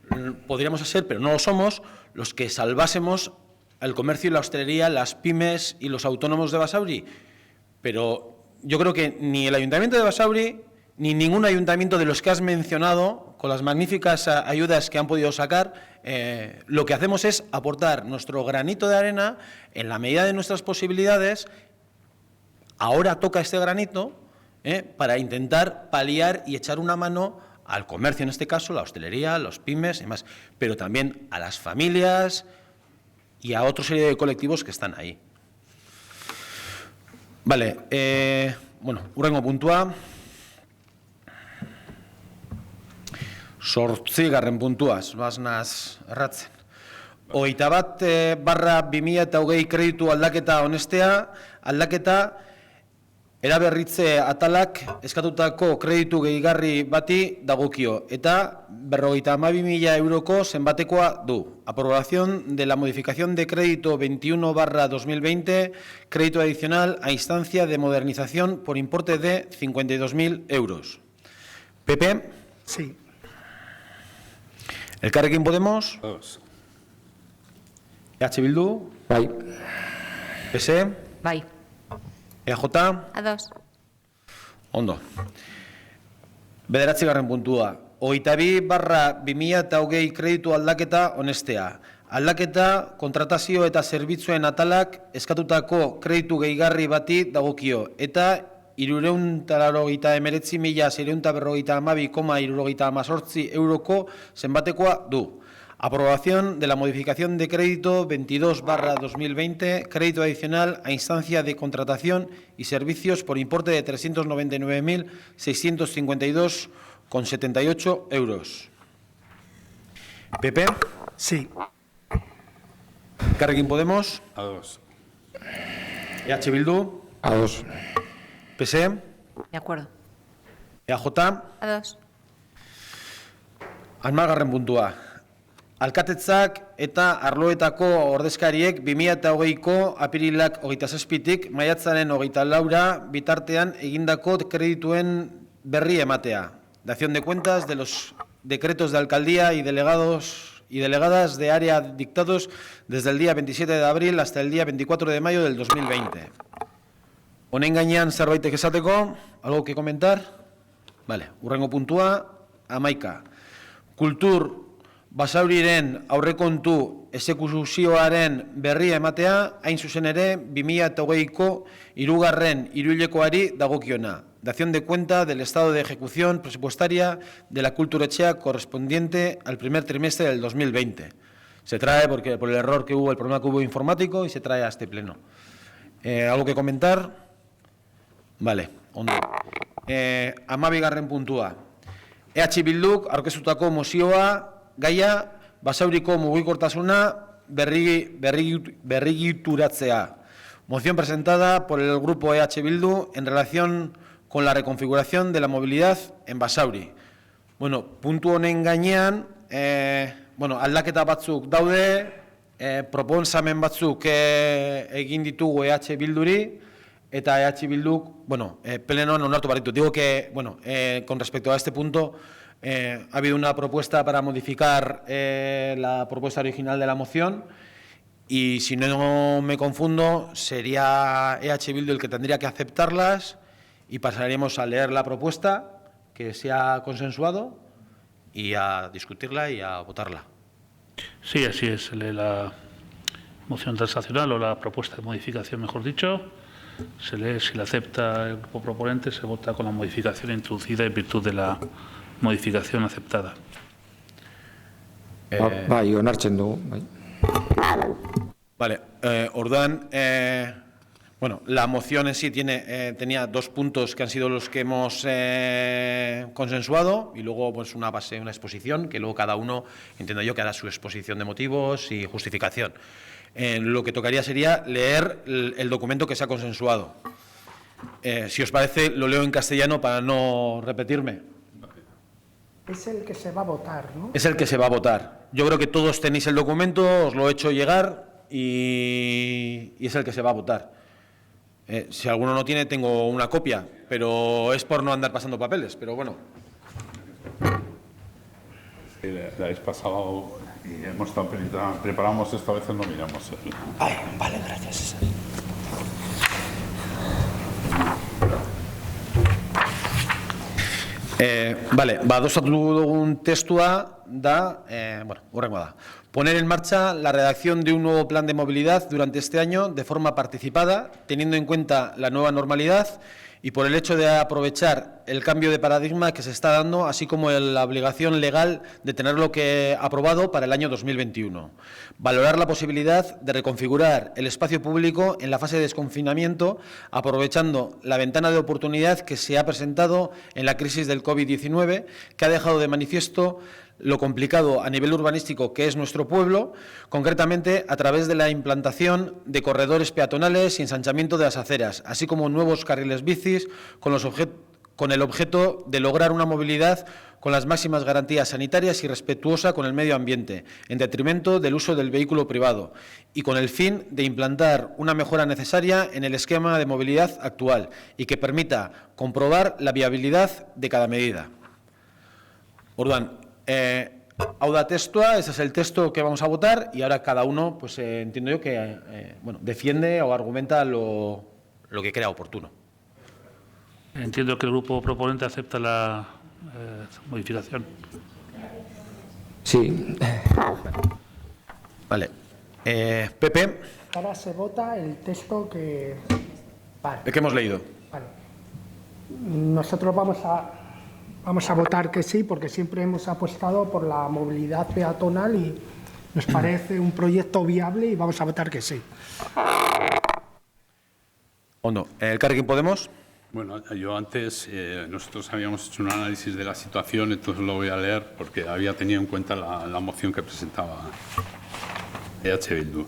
pero no lo somos, los que salvásemos el comercio y la hostelería, las pymes y los autónomos de Basauri. Pero yo creo que ni el Ayuntamiento de Basauri ni ningún ayuntamiento de los que has mencionado, con las magníficas ayudas que han podido sacar, lo que hacemos es aportar nuestro granito de arena en la medida de nuestras posibilidades. Ahora toca este granito para intentar paliar y echar una mano al comercio, en este caso, la hostelería, los pymes y demás, pero también a las familias y a otra serie de colectivos que están ahí. Vale, bueno, hurrengo puntua. 8. puntuaz, baznaz erratzen. 21/2020 kreditu aldaketa onestea, aldaketa eraberritze atalak eskatutako kreditu gehigarri bati dagokio eta 52.000 euroko zenbatekoa du. Aprobación de la modificación de crédito 21/2020, crédito adicional a instancia de modernización por importe de 52.000 euros. PP. Sí. Elkarrekin Podemos. Ados. EH Bildu. Bai. PSE. Bai. EJ. Ados. Ondo. 9. puntua. 22/2020 kreditu aldaketa onestea. Aldaketa, kontratazio eta zerbitzuen atalak eskatutako kreditu gehigarri bati dagokio eta 389.652,78 euroko zenbatekoa du. Aprobación de la modificación de crédito 22/2020, crédito adicional a instancia de contratación y servicios por importe de 399.652,78 euros. PP. Sí. Elkarrekin Podemos. Ados. EH Bildu. Ados. PSE. De acuerdo. EJ. Ados. 10. puntua. Alkatetzak eta arloetako ordezkariek 2020ko apirilak 27tik maiatzaren 24 bitartean egindako kredituen berri ematea. Dación de cuentas de los decretos de alcaldía y delegados y delegadas de área dictados desde el día 27 de abril hasta el día 24 de mayo del 2020. Honen gainean zerbaitek esateko, algo que comentar? Vale, hurrengo puntua, 11. Kultur Basauriren aurrekontu exekuzioaren berri ematea, hain zuzen ere 2020ko 3. hiruhilekoari dagokiona. Dación de cuenta del estado de ejecución presupuestaria de la Kulturetxea correspondiente al primer trimestre del 2020. Se trae por el error que hubo, el problema que hubo informático, y se trae a este pleno. ¿Algo que comentar? Vale, ondo. 12. puntua. EH Bilduk aurkeztutako mozioa gaia Basauriko mugikortasuna berrigituratzea. Moción presentada por el grupo EH Bildu en relación con la reconfiguración de la movilidad en Basauri. Bueno, puntu honen gainean, aldaketa batzuk daude, proposamen batzuk egin ditugu EH Bilduri, eta EH Bilduk, plenoan onartu behar ditu. Digo que, con respecto a este punto, ha habido una propuesta para modificar la propuesta original de la moción y, si no me confundo, sería EH Bildu el que tendría que aceptarlas y pasaríamos a leer la propuesta que se ha consensuado y a discutirla y a votarla. Sí, así es. Se lee la moción transaccional o la propuesta de modificación, mejor dicho. Se lee, si la acepta el grupo proponente, se vota con la modificación introducida en virtud de la modificación aceptada. Bai, onartzen dugu. Bai. Vale, orduan, bueno, la moción en sí tenía 2 puntos que han sido los que hemos consensuado y luego pues una exposición que luego cada uno, entiendo yo, que hará su exposición de motivos y justificación. Lo que tocaría sería leer el documento que se ha consensuado. Si os parece, lo leo en castellano para no repetirme. Es el que se va a votar, ¿no? Es el que se va a votar. Yo creo que todos tenéis el documento, os lo he hecho llegar y es el que se va a votar. Si alguno no tiene, tengo una copia, pero es por no andar pasando papeles, pero bueno. Sí, la habéis pasado y hemos estado preparamos esta vez, no miramos. Vale, gracias. Vale, adostatu dugun testua da, hurrengoa da. Poner en marcha la redacción de un nuevo plan de movilidad durante este año de forma participada, teniendo en cuenta la nueva normalidad y por el hecho de aprovechar el cambio de paradigma que se está dando, así como la obligación legal de tenerlo aprobado para el año 2021. Valorar la posibilidad de reconfigurar el espacio público en la fase de desconfinamiento, aprovechando la ventana de oportunidad que se ha presentado en la crisis del COVID-19, que ha dejado de manifiesto lo complicado a nivel urbanístico que es nuestro pueblo, concretamente a través de la implantación de corredores peatonales y ensanchamiento de las aceras, así como nuevos carriles bicis con el objeto de lograr una movilidad con las máximas garantías sanitarias y respetuosa con el medio ambiente, en detrimento del uso del vehículo privado, y con el fin de implantar una mejora necesaria en el esquema de movilidad actual y que permita comprobar la viabilidad de cada medida. Orduan, hau da testua, ese es el texto que vamos a votar y ahora cada uno, pues entiendo yo que defiende o argumenta lo que crea oportuno. Entiendo que el grupo proponente acepta la modificación. Sí. Vale. Pepe, Ahora se vota el texto que... Vale. ¿qué hemos leído? Vale. Nosotros vamos a votar que sí, porque siempre hemos apostado por la movilidad peatonal y nos parece un proyecto viable y vamos a votar que sí. Ondo, ¿Elkarrekin Podemos? Bueno, yo antes, nosotros habíamos hecho un análisis de la situación, entonces lo voy a leer porque había tenido en cuenta la moción que presentaba EH Bildu.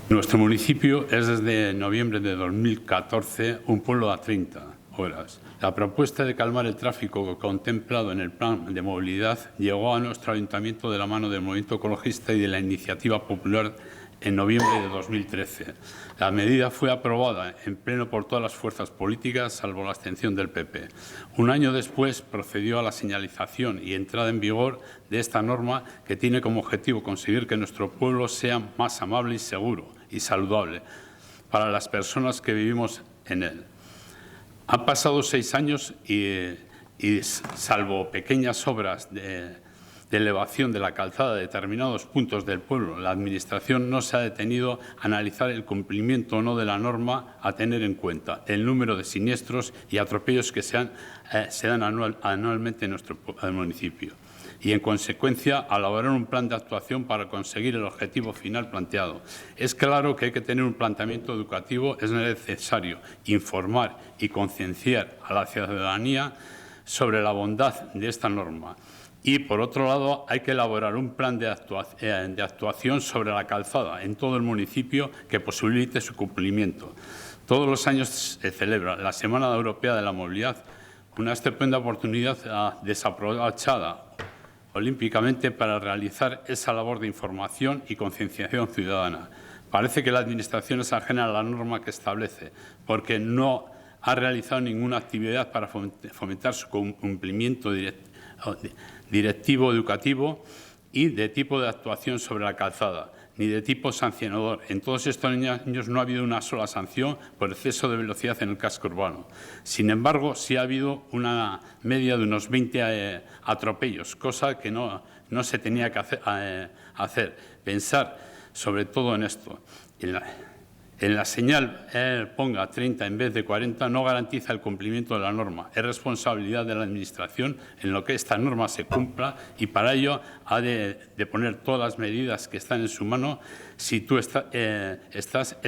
Nuestro municipio es desde noviembre de 2014 un pueblo a 30 horas. La propuesta de calmar el tráfico contemplado en el plan de movilidad llegó a nuestro ayuntamiento de la mano del movimiento ecologista y de la iniciativa popular en noviembre de 2013. La medida fue aprobada en pleno por todas las fuerzas políticas, salvo la abstención del PP. Un año después procedió a la señalización y entrada en vigor de esta norma que tiene como objetivo conseguir que nuestro pueblo sea más amable y seguro y saludable para las personas que vivimos en él. Han pasado 6 años y salvo pequeñas obras de elevación de la calzada de determinados puntos del pueblo, la Administración no se ha detenido a analizar el cumplimiento o no de la norma a tener en cuenta, el número de siniestros y atropellos que se dan anualmente en nuestro municipio y, en consecuencia, a elaborar un plan de actuación para conseguir el objetivo final planteado. Es claro que hay que tener un planteamiento educativo, es necesario informar y concienciar a la ciudadanía sobre la bondad de esta norma. Y, por otro lado, hay que elaborar un plan de actuación sobre la calzada en todo el municipio que posibilite su cumplimiento. Todos los años se celebra la Semana Europea de la Movilidad, una estupenda oportunidad desaprovechada olímpicamente para realizar esa labor de información y concienciación ciudadana. Parece que la Administración es ajena a la norma que establece, porque no ha realizado ninguna actividad para fomentar su cumplimiento directivo educativo y de tipo de actuación sobre la calzada, ni de tipo sancionador. En todos estos años no ha habido una sola sanción por exceso de velocidad en el casco urbano. Sin embargo, sí ha habido una media de unos 20 atropellos, cosa que no se tenía que hacer. Pensar sobre todo en esto. En la señal ponga 30 en vez de 40 no garantiza el cumplimiento de la norma. Es responsabilidad de la Administración en lo que esta norma se cumpla y para ello ha de poner todas las medidas que están en su mano. Si tú es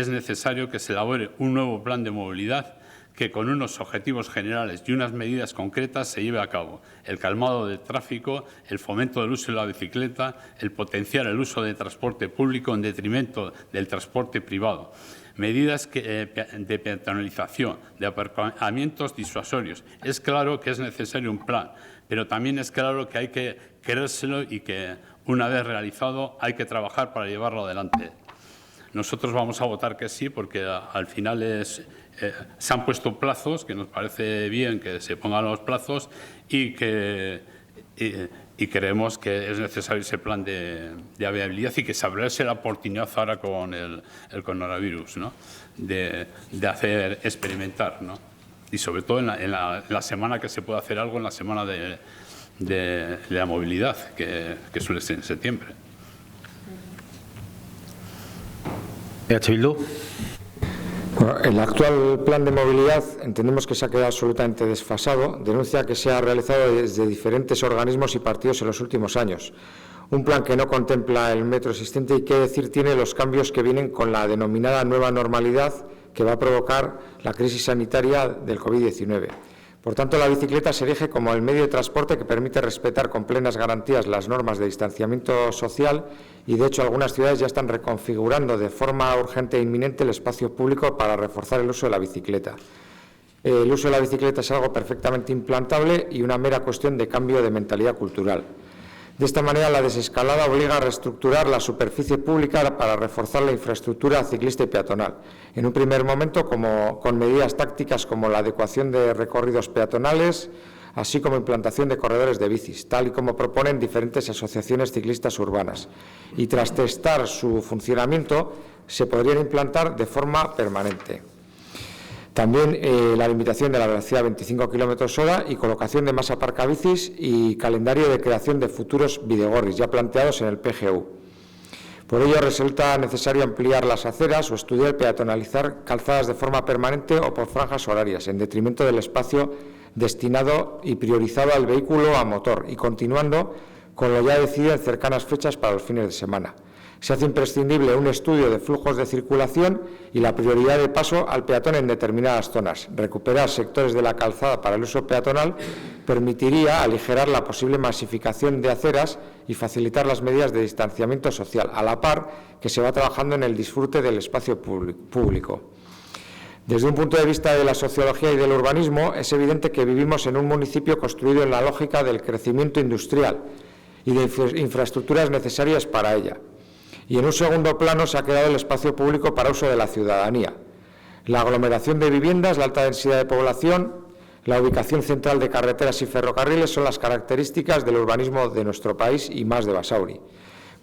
necesario que se elabore un nuevo plan de movilidad que con unos objetivos generales y unas medidas concretas se lleve a cabo. El calmado del tráfico, el fomento del uso de la bicicleta, el potenciar el uso de transporte público en detrimento del transporte privado. Medidas de peatonalización, de aparcamientos disuasorios. Es claro que es necesario un plan, pero también es claro que hay que querérselo y que, una vez realizado, hay que trabajar para llevarlo adelante. Nosotros vamos a votar que sí, porque al final se han puesto plazos, que nos parece bien que se pongan los plazos y creemos que es necesario ese plan de viabilidad y que se abriese la oportunidad ahora con el coronavirus, ¿no? de hacer experimentar, ¿no? Y sobre todo en la semana que se pueda hacer algo, en la semana de la movilidad, que suele ser en septiembre. Bildu. Bueno, el actual plan de movilidad entendemos que se ha quedado absolutamente desfasado. Denuncia que se ha realizado desde diferentes organismos y partidos en los últimos años. Un plan que no contempla el metro existente y, qué decir, tiene los cambios que vienen con la denominada nueva normalidad que va a provocar la crisis sanitaria del COVID-19. Por tanto, la bicicleta se erige como el medio de transporte que permite respetar con plenas garantías las normas de distanciamiento social y, de hecho, algunas ciudades ya están reconfigurando de forma urgente e inminente el espacio público para reforzar el uso de la bicicleta. El uso de la bicicleta es algo perfectamente implantable y una mera cuestión de cambio de mentalidad cultural. De esta manera, la desescalada obliga a reestructurar la superficie pública para reforzar la infraestructura ciclista y peatonal. En un primer momento, con medidas tácticas como la adecuación de recorridos peatonales, así como implantación de corredores de bicis, tal y como proponen diferentes asociaciones ciclistas urbanas. Y tras testar su funcionamiento, se podrían implantar de forma permanente. También la limitación de la velocidad a 25 km/h y colocación de más aparcabicis y calendario de creación de futuros bidegorris ya planteados en el PGU. Por ello, resulta necesario ampliar las aceras o estudiar peatonalizar calzadas de forma permanente o por franjas horarias, en detrimento del espacio destinado y priorizado al vehículo a motor y continuando con lo ya decidido en cercanas fechas para los fines de semana. Se hace imprescindible un estudio de flujos de circulación y la prioridad de paso al peatón en determinadas zonas. Recuperar sectores de la calzada para el uso peatonal permitiría aligerar la posible masificación de aceras y facilitar las medidas de distanciamiento social, a la par que se va trabajando en el disfrute del espacio público. Desde un punto de vista de la sociología y del urbanismo, es evidente que vivimos en un municipio construido en la lógica del crecimiento industrial y de infraestructuras necesarias para ella. Y en un segundo plano se ha quedado el espacio público para uso de la ciudadanía. La aglomeración de viviendas, la alta densidad de población, la ubicación central de carreteras y ferrocarriles son las características del urbanismo de nuestro país y más de Basauri.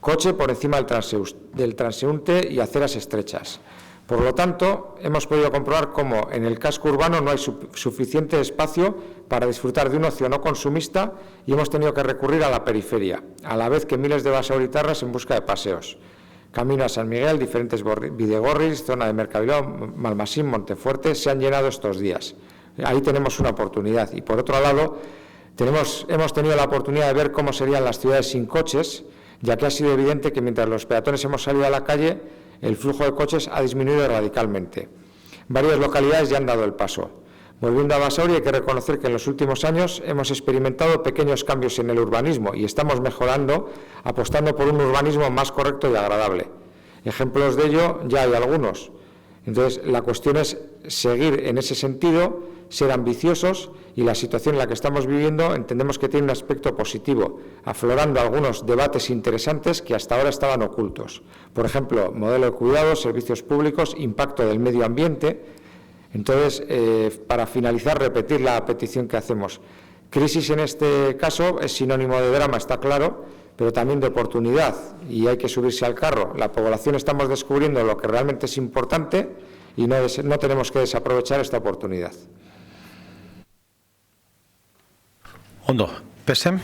Coche por encima del transeúnte y aceras estrechas. Por lo tanto, hemos podido comprobar cómo en el casco urbano no hay suficiente espacio para disfrutar de un ocio no consumista y hemos tenido que recurrir a la periferia, a la vez que miles de basauritarras en busca de paseos. Camino a San Miguel, diferentes bidegorris, zona de Mercabilbao, Malmasín, Montefuerte, se han llenado estos días. Ahí tenemos una oportunidad. Y por otro lado, hemos tenido la oportunidad de ver cómo serían las ciudades sin coches, ya que ha sido evidente que mientras los peatones hemos salido a la calle, el flujo de coches ha disminuido radicalmente. Varias localidades ya han dado el paso. Volviendo a Basauri, hay que reconocer que en los últimos años hemos experimentado pequeños cambios en el urbanismo y estamos mejorando, apostando por un urbanismo más correcto y agradable. Ejemplos de ello ya hay algunos. Entonces, la cuestión es seguir en ese sentido, ser ambiciosos, y la situación en la que estamos viviendo entendemos que tiene un aspecto positivo, aflorando algunos debates interesantes que hasta ahora estaban ocultos. Por ejemplo, modelo de cuidados, servicios públicos, impacto del medio ambiente. Entonces, para finalizar, repetir la petición que hacemos. Crisis en este caso es sinónimo de drama, está claro, pero también de oportunidad, y hay que subirse al carro. La población estamos descubriendo lo que realmente es importante y no tenemos que desaprovechar esta oportunidad. Ondo, PSEM.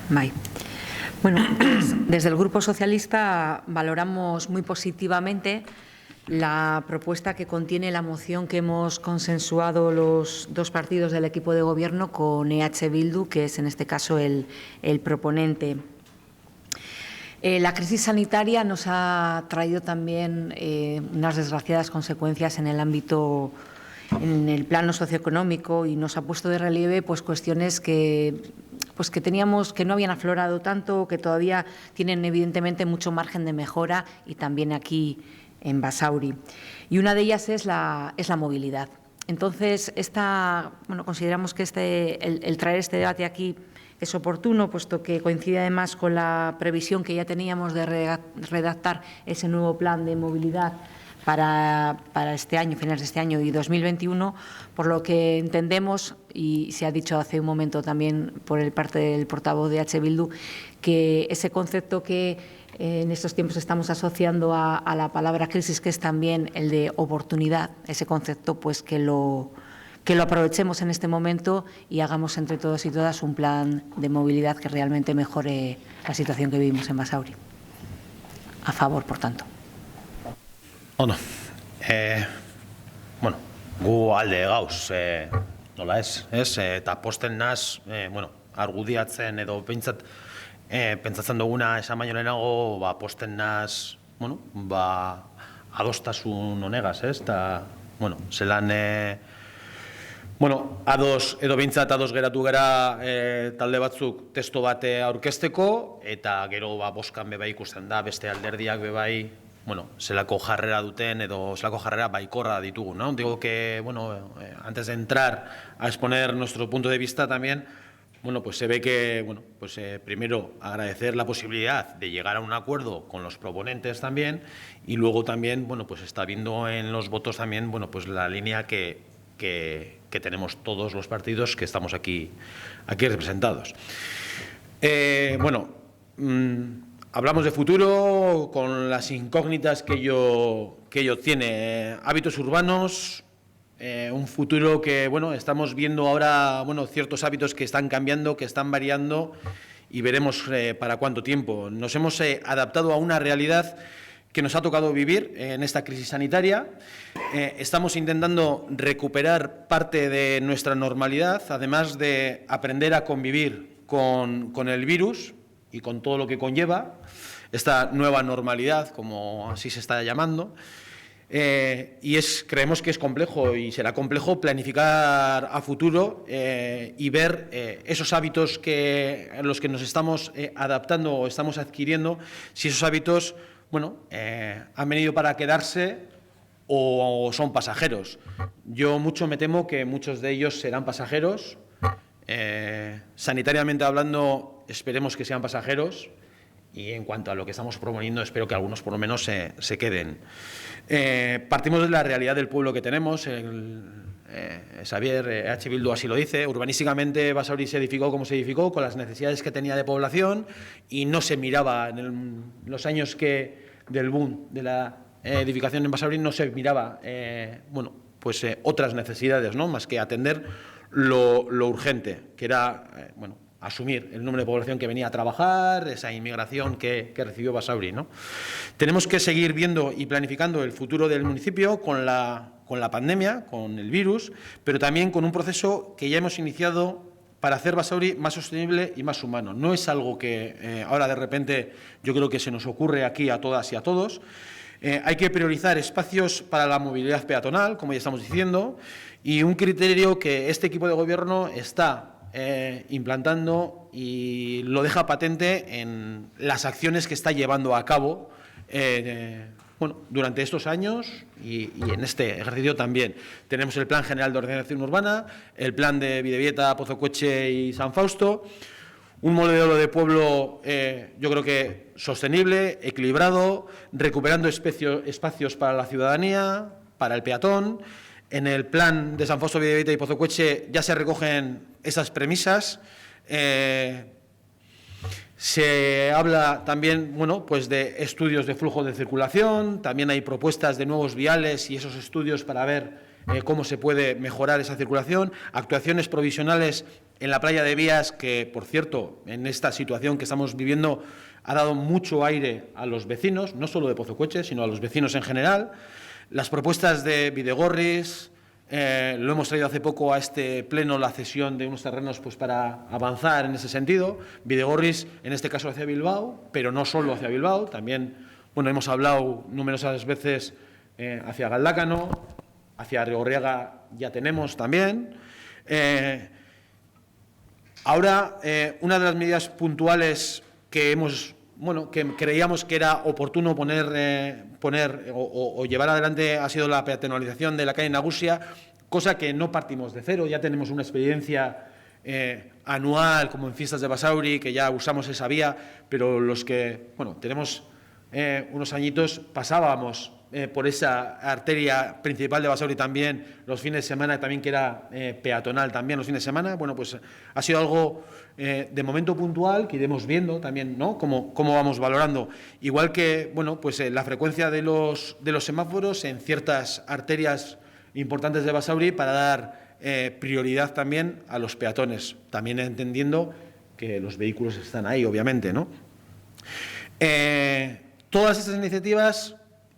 Bye. Bueno, pues, desde el Grupo Socialista valoramos muy positivamente la propuesta que contiene la moción que hemos consensuado los dos partidos del equipo de Gobierno con EH Bildu, que es en este caso el proponente. La crisis sanitaria nos ha traído también unas desgraciadas consecuencias en el ámbito, en el plano socioeconómico, y nos ha puesto de relieve pues cuestiones que teníamos, que no habían aflorado tanto, que todavía tienen evidentemente mucho margen de mejora, y también aquí en Basauri. Y una de ellas es la movilidad. Entonces, consideramos que el traer este debate aquí es oportuno, puesto que coincide además con la previsión que ya teníamos de redactar ese nuevo plan de movilidad para este año, finales de este año y 2021, por lo que entendemos, y se ha dicho hace un momento también por parte del portavoz de EH Bildu, que ese concepto que en estos tiempos estamos asociando a la palabra crisis, que es también el de oportunidad, ese concepto, pues que lo aprovechemos en este momento y hagamos entre todos y todas un plan de movilidad que realmente mejore la situación que vivimos en Basauri. A favor, por tanto. Ondo, gu alde gauz, nola ez, eta posten naz, argudiatzen edo pentsatzen duguna esan baino lehenago, posten naz, adostasun honegaz, ez, eta, zelan, ados, edo behintzat ados geratu gara talde batzuk testo bate aurkezteko, eta gero boskan beba ikusten da, beste alderdiak bebai, zelako jarrera duten edo zelako jarrera baikorra ditugu, ¿no? Digo que, antes de entrar a exponer nuestro punto de vista también, pues se ve que, primero agradecer la posibilidad de llegar a un acuerdo con los proponentes también, y luego también, está viendo en los votos también, la línea que tenemos todos los partidos que estamos aquí representados. Hablamos de futuro con las incógnitas que ello tiene. Hábitos urbanos, un futuro que, estamos viendo ahora, ciertos hábitos que están cambiando, que están variando, y veremos para cuánto tiempo. Nos hemos adaptado a una realidad que nos ha tocado vivir en esta crisis sanitaria. Estamos intentando recuperar parte de nuestra normalidad, además de aprender a convivir con el virus y con todo lo que conlleva esta nueva normalidad, como así se está llamando. Y creemos que es complejo, y será complejo planificar a futuro y ver esos hábitos a los que nos estamos adaptando o estamos adquiriendo, si esos hábitos han venido para quedarse o son pasajeros. Yo mucho me temo que muchos de ellos serán pasajeros. Sanitariamente hablando, esperemos que sean pasajeros, y en cuanto a lo que estamos proponiendo, espero que algunos por lo menos se queden. Partimos de la realidad del pueblo que tenemos. Xavier, EH Bildu así lo dice. Urbanísticamente Basauri se edificó como se edificó, con las necesidades que tenía de población, y no se miraba en los años del boom de la edificación en Basauri, no se miraba otras necesidades, ¿no?, más que atender lo urgente, que era asumir el número de población que venía a trabajar, esa inmigración que recibió Basauri, ¿no? Tenemos que seguir viendo y planificando el futuro del municipio con la pandemia, con el virus, pero también con un proceso que ya hemos iniciado para hacer Basauri más sostenible y más humano. No es algo que ahora de repente yo creo que se nos ocurre aquí a todas y a todos. Hay que priorizar espacios para la movilidad peatonal, como ya estamos diciendo, y un criterio que este equipo de gobierno está implantando y lo deja patente en las acciones que está llevando a cabo durante estos años y en este ejercicio también. Tenemos el Plan General de Ordenación Urbana, el Plan de Bidebieta, Pozocoche y San Fausto, Un modelo de pueblo, yo creo que sostenible, equilibrado, recuperando espacios para la ciudadanía, para el peatón. En el plan de San Fausto, Bidebieta y Pozocueche ya se recogen esas premisas. Se habla también, bueno, pues de estudios de flujo de circulación, también hay propuestas de nuevos viales y esos estudios para ver cómo se puede mejorar esa circulación, actuaciones provisionales en la playa de Vías, que, por cierto, en esta situación que estamos viviendo ha dado mucho aire a los vecinos, no solo de Pozocueche, sino a los vecinos en general. Las propuestas de Bidegorris, lo hemos traído hace poco a este pleno, la cesión de unos terrenos pues, para avanzar en ese sentido. Bidegorris, en este caso, hacia Bilbao, pero no solo hacia Bilbao, también, bueno, hemos hablado numerosas veces hacia Galdácano, hacia Arrigorriaga ya tenemos también. Ahora, una de las medidas puntuales que que creíamos que era oportuno poner o llevar adelante ha sido la peatonalización de la calle Nagusia, cosa que no partimos de cero, ya tenemos una experiencia anual, como en Fiestas de Basauri, que ya usamos esa vía, pero los que, tenemos unos añitos, pasábamos por esa arteria principal de Basauri también los fines de semana, también que era peatonal también los fines de semana. Bueno, pues ha sido algo de momento puntual que iremos viendo también, ¿no? Cómo vamos valorando. Igual que, la frecuencia de los semáforos en ciertas arterias importantes de Basauri para dar prioridad también a los peatones, también entendiendo que los vehículos están ahí, obviamente, ¿no? Todas estas iniciativas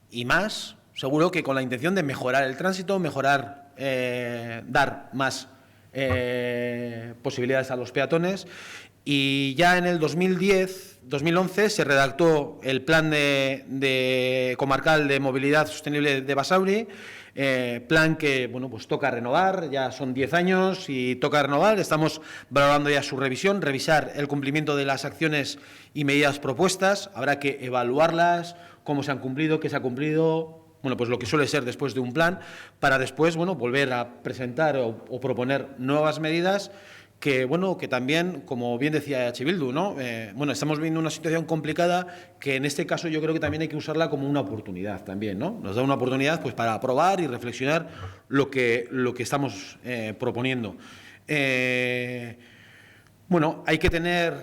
y más, seguro que con la intención de mejorar el tránsito, dar más posibilidades a los peatones. Y ya en el 2011 se redactó el Plan Comarcal de Movilidad Sostenible de Basauri, plan que pues toca renovar, ya son 10 años y toca renovar. Estamos valorando ya su revisión, revisar el cumplimiento de las acciones y medidas propuestas. Habrá que evaluarlas, cómo se han cumplido, qué se ha cumplido, pues lo que suele ser después de un plan, para después volver a presentar o proponer nuevas medidas que también, como bien decía EH Bildu, ¿no? Estamos viviendo una situación complicada que en este caso yo creo que también hay que usarla como una oportunidad también, ¿no? Nos da una oportunidad pues para probar y reflexionar lo que estamos proponiendo. Hay que tener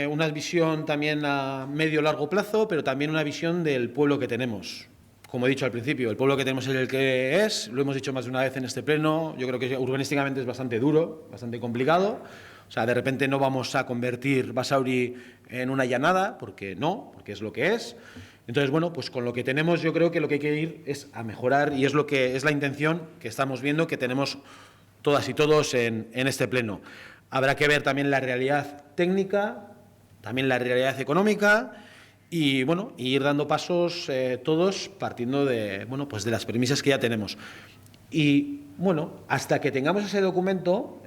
una visión también a medio-largo plazo, pero también una visión del pueblo que tenemos. Como he dicho al principio, el pueblo que tenemos es el que es, lo hemos dicho más de una vez en este pleno, yo creo que urbanísticamente es bastante duro, bastante complicado. O sea, de repente no vamos a convertir Basauri en una llanada, porque es lo que es. Entonces, pues con lo que tenemos yo creo que lo que hay que ir es a mejorar y es lo que es la intención que estamos viendo que tenemos todas y todos en este pleno. Habrá que ver también la realidad técnica, también la realidad económica y ir dando pasos todos partiendo de de las premisas que ya tenemos. Y hasta que tengamos ese documento,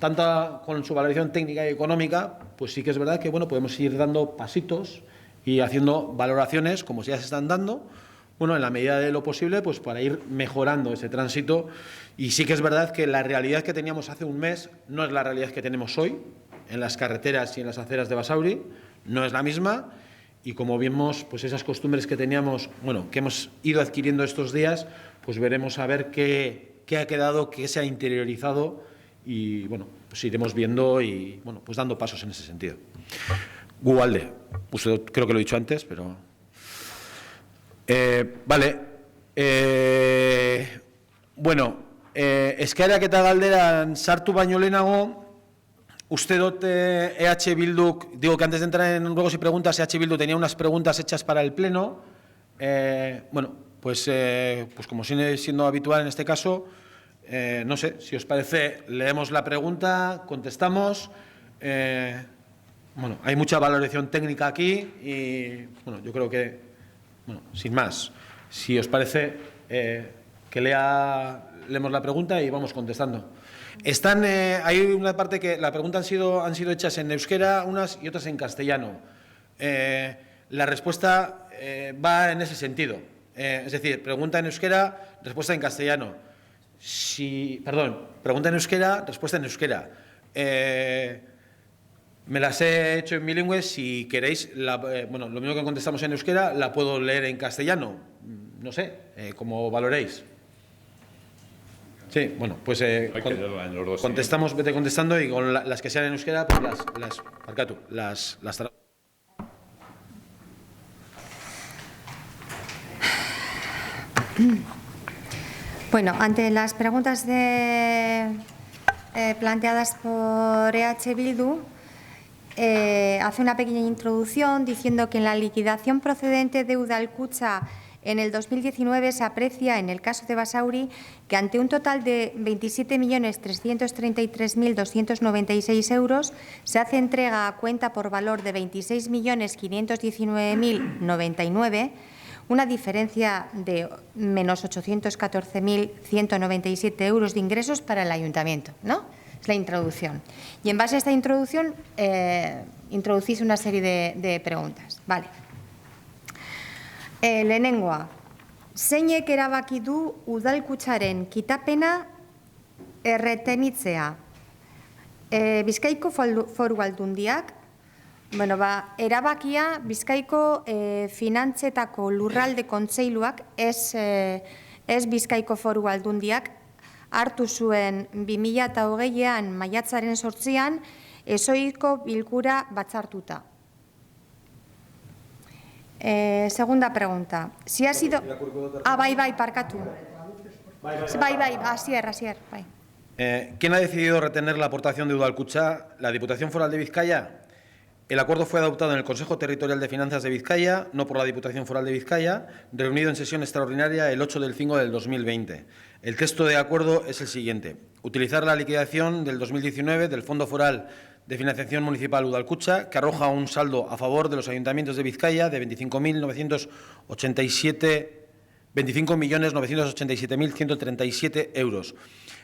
tanto con su valoración técnica y económica, pues sí que es verdad que podemos ir dando pasitos y haciendo valoraciones como ya se están dando, en la medida de lo posible, pues para ir mejorando ese tránsito. Y sí que es verdad que la realidad que teníamos hace un mes no es la realidad que tenemos hoy en las carreteras y en las aceras de Basauri, no es la misma. Y como vemos, pues esas costumbres que teníamos, que hemos ido adquiriendo estos días, pues veremos a ver qué ha quedado, qué se ha interiorizado y, pues iremos viendo y, pues dando pasos en ese sentido. Gualde, usted creo que lo he dicho antes, pero... vale. Eskaerak eta galderan sartu baino lehenago, usted EH Bildu, digo que antes de entrar en ruegos y preguntas, EH Bildu tenía unas preguntas hechas para el Pleno. Pues como sigue siendo habitual en este caso, no sé, si os parece, leemos la pregunta, contestamos. Hay mucha valoración técnica aquí y, yo creo que, sin más, si os parece, que leemos la pregunta y vamos contestando. Hay una parte que la pregunta han sido hechas en euskera unas y otras en castellano. La respuesta va en ese sentido. Es decir, pregunta en euskera, respuesta en castellano. Pregunta en euskera, respuesta en euskera. Me las he hecho en bilingüe. Si queréis, bueno, lo mismo que contestamos en euskera, la puedo leer en castellano. No sé, como valoréis. Sí, bueno, pues contestamos, vete contestando, y con las que sean en euskera, pues las Bueno, ante las preguntas planteadas por EH Bildu, hace una pequeña introducción diciendo que en la liquidación procedente de Udalkutxa en el 2019 se aprecia, en el caso de Basauri, que ante un total de 27.333.296 euros se hace entrega a cuenta por valor de 26.519.099, una diferencia de menos 814.197 euros de ingresos para el ayuntamiento, ¿no? Es la introducción. Y en base a esta introducción, introducís una serie de preguntas. Vale. Lehenengoa, zeinek erabaki du Udalkutxaren kitapena erretenitzea? Bizkaiko Foru Aldundiak, bueno, erabakia Bizkaiko Finantzetako Lurralde Kontseiluak, ez Bizkaiko Foru Aldundiak, hartu zuen 2020an maiatzaren 8an ezohiko bilkura batzartuta. Segunda pregunta. Si ha sido... bai, parkatu. Bai, Asier, bai. ¿Quién ha decidido retener la aportación de Udalkutxa? ¿La Diputación Foral de Vizcaya? El acuerdo fue adoptado en el Consejo Territorial de Finanzas de Vizcaya, no por la Diputación Foral de Vizcaya, reunido en sesión extraordinaria el 8 del 5 del 2020. El texto de acuerdo es el siguiente. Utilizar la liquidación del 2019 del Fondo Foral de Financiación Municipal Udalkutxa, que arroja un saldo a favor de los ayuntamientos de Vizcaya de 25.987.137 euros,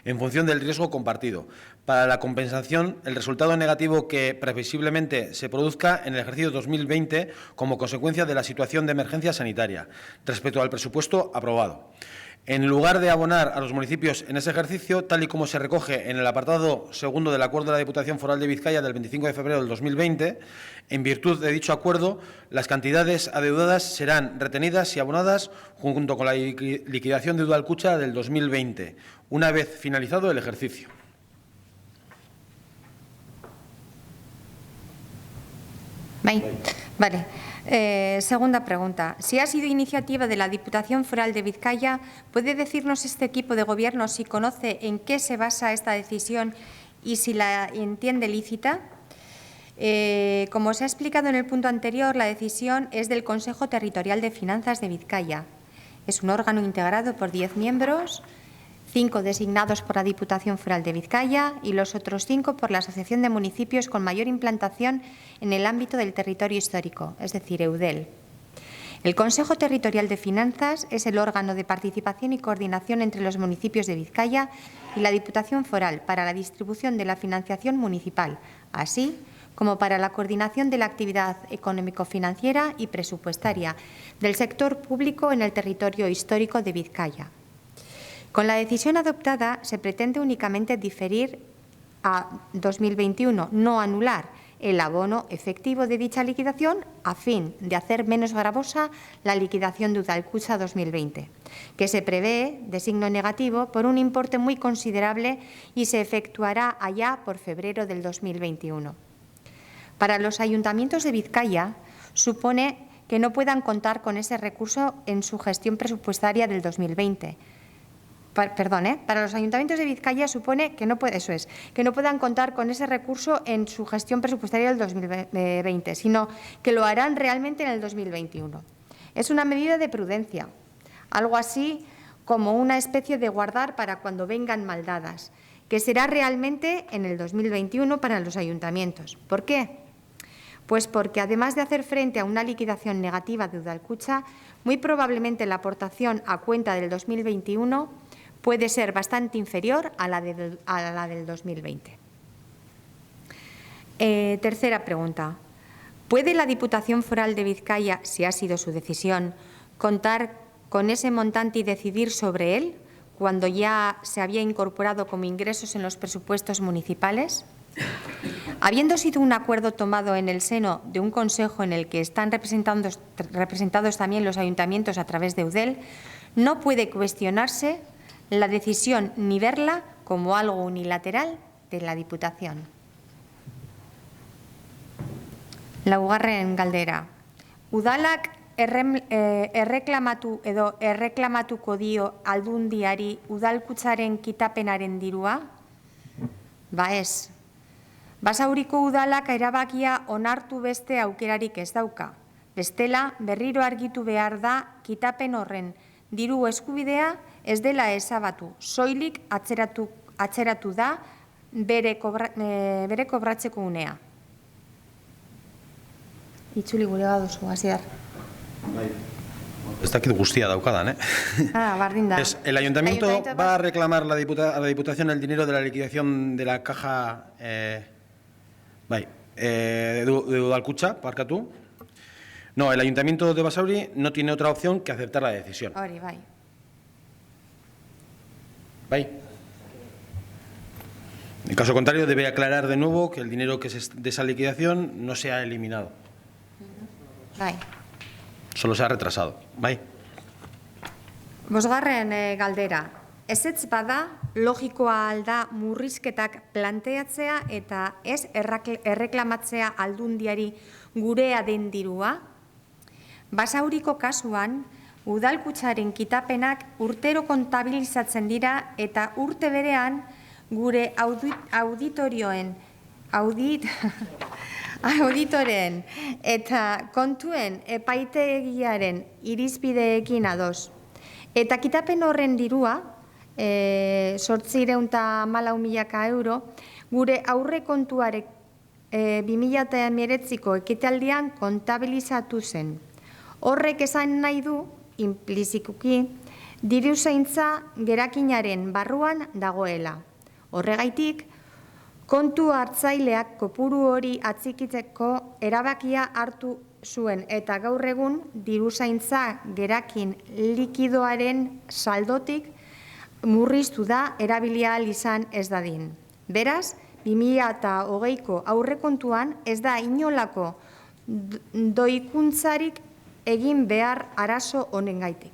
en función del riesgo compartido. Para la compensación, el resultado negativo que previsiblemente se produzca en el ejercicio 2020 como consecuencia de la situación de emergencia sanitaria, respecto al presupuesto aprobado. En lugar de abonar a los municipios en ese ejercicio, tal y como se recoge en el apartado segundo del Acuerdo de la Diputación Foral de Vizcaya del 25 de febrero del 2020, en virtud de dicho acuerdo, las cantidades adeudadas serán retenidas y abonadas junto con la liquidación de Udalkutxa del 2020, una vez finalizado el ejercicio. Vale. Segunda pregunta. Si ha sido iniciativa de la Diputación Foral de Vizcaya, ¿puede decirnos este equipo de gobierno si conoce en qué se basa esta decisión y si la entiende lícita? Como se ha explicado en el punto anterior, la decisión es del Consejo Territorial de Finanzas de Vizcaya. Es un órgano integrado por 10 miembros, 5 designados por la Diputación Foral de Vizcaya y los otros 5 por la Asociación de Municipios con mayor implantación en el ámbito del territorio histórico, es decir, EUDEL. El Consejo Territorial de Finanzas es el órgano de participación y coordinación entre los municipios de Vizcaya y la Diputación Foral para la distribución de la financiación municipal, así como para la coordinación de la actividad económico-financiera y presupuestaria del sector público en el territorio histórico de Vizcaya. Con la decisión adoptada se pretende únicamente diferir a 2021, no anular el abono efectivo de dicha liquidación a fin de hacer menos gravosa la liquidación de Udalkutxa 2020, que se prevé de signo negativo por un importe muy considerable y se efectuará allá por febrero del 2021. Para los ayuntamientos de Vizcaya supone que no puedan contar con ese recurso en su gestión presupuestaria del 2020. Para los ayuntamientos de Vizcaya supone que no puedan contar con ese recurso en su gestión presupuestaria del 2020, sino que lo harán realmente en el 2021. Es una medida de prudencia, algo así como una especie de guardar para cuando vengan maldadas, que será realmente en el 2021 para los ayuntamientos. ¿Por qué? Pues porque además de hacer frente a una liquidación negativa de Udalkutxa, muy probablemente la aportación a cuenta del 2021 puede ser bastante inferior a la del 2020. Tercera pregunta. ¿Puede la Diputación Foral de Vizcaya, si ha sido su decisión, contar con ese montante y decidir sobre él cuando ya se había incorporado como ingresos en los presupuestos municipales? Habiendo sido un acuerdo tomado en el seno de un consejo en el que están representados también los ayuntamientos a través de Eudel, no puede cuestionarse la decisión ni verla como algo unilateral de la Diputación. Laugarren galdera. Udalak erreklamatu edo erreklamatuko dio Aldundiari udalkutzaren kitapenaren dirua? Ba ez. Basauriko udalak erabakia onartu beste aukerarik ez dauka. Bestela, berriro argitu behar da kitapen horren diru eskubidea ez dela ezabatu, soilik atzeratu da bere kobratzeko unea. Itzuli gure baduzu, Asier. Ez dakit guztia daukadan, Bardin da. El ayuntamiento va a reclamar a la Diputación el dinero de la liquidación de la caja de Udalkutxa, parkatu. No, el ayuntamiento de Basauri no tiene otra opción que aceptar la decisión. Hori, bai. Bai. En caso contrario, debe aclarar de nuevo que el dinero que es de esa liquidación no se ha eliminado. Bai. Solo se ha retrasado. Bai. Bosgarren galdera. Ezetz bada, logikoa alda murrizketak planteatzea eta ez erreklamatzea Aldundiari gurea den dirua? Basauriko kasuan, udalkutzaren kitapenak urtero kontabilizatzen dira eta urte berean gure auditoreen eta kontuen epaitegiaren irizpideekin ados. Eta kitapen horren dirua, 814.000 euro, gure aurrekontuarek 2019ko ekitaldian kontabilizatu zen. Horrek esan nahi du, inplizikuki, diru zaintza gerakinaren barruan dagoela. Horregaitik, kontu hartzaileak kopuru hori atxikitzeko erabakia hartu zuen eta gaur egun diru zaintza gerakin likidoaren saldotik murriztu da erabilia izan ez dadin. Beraz, 2020ko aurrekontuan ez da inolako doikuntzarik egin behar arazo honengaitik.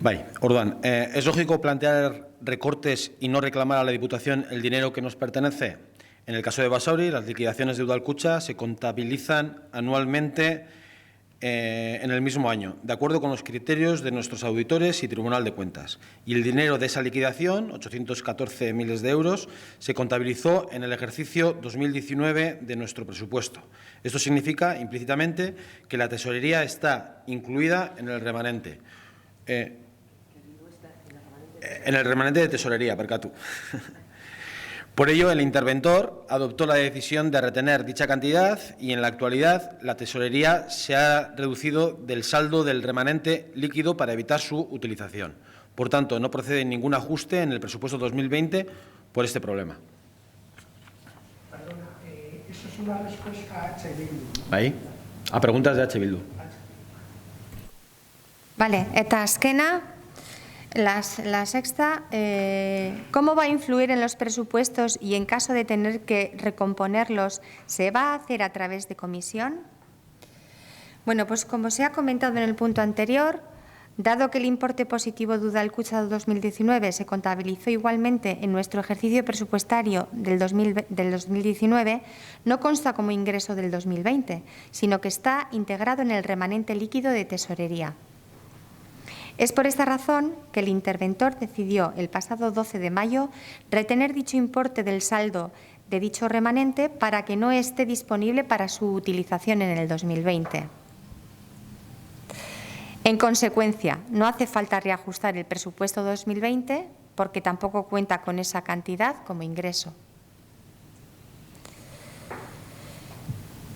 Bai, orduan, ¿es lógico plantear recortes y no reclamar a la Diputación el dinero que nos pertenece? En el caso de Basauri, las liquidaciones de Udalkutxa se contabilizan anualmente en el mismo año, de acuerdo con los criterios de nuestros auditores y Tribunal de Cuentas. Y el dinero de esa liquidación, 814.000 euros, se contabilizó en el ejercicio 2019 de nuestro presupuesto. Esto significa, implícitamente, que la tesorería está incluida en el remanente. En el remanente de tesorería, percatu. Por ello, el interventor adoptó la decisión de retener dicha cantidad y, en la actualidad, la tesorería se ha reducido del saldo del remanente líquido para evitar su utilización. Por tanto, no procede ningún ajuste en el presupuesto 2020 por este problema. Perdona, eso es una respuesta a H. Bildu. ¿Ahí? A preguntas de H. Bildu. Vale, eta azkena, la sexta, ¿cómo va a influir en los presupuestos y en caso de tener que recomponerlos, se va a hacer a través de comisión? Bueno, pues como se ha comentado en el punto anterior, dado que el importe positivo de Udalkutxa 2019 se contabilizó igualmente en nuestro ejercicio presupuestario del 2019, no consta como ingreso del 2020, sino que está integrado en el remanente líquido de tesorería. Es por esta razón que el interventor decidió el pasado 12 de mayo retener dicho importe del saldo de dicho remanente para que no esté disponible para su utilización en el 2020. En consecuencia, no hace falta reajustar el presupuesto 2020 porque tampoco cuenta con esa cantidad como ingreso.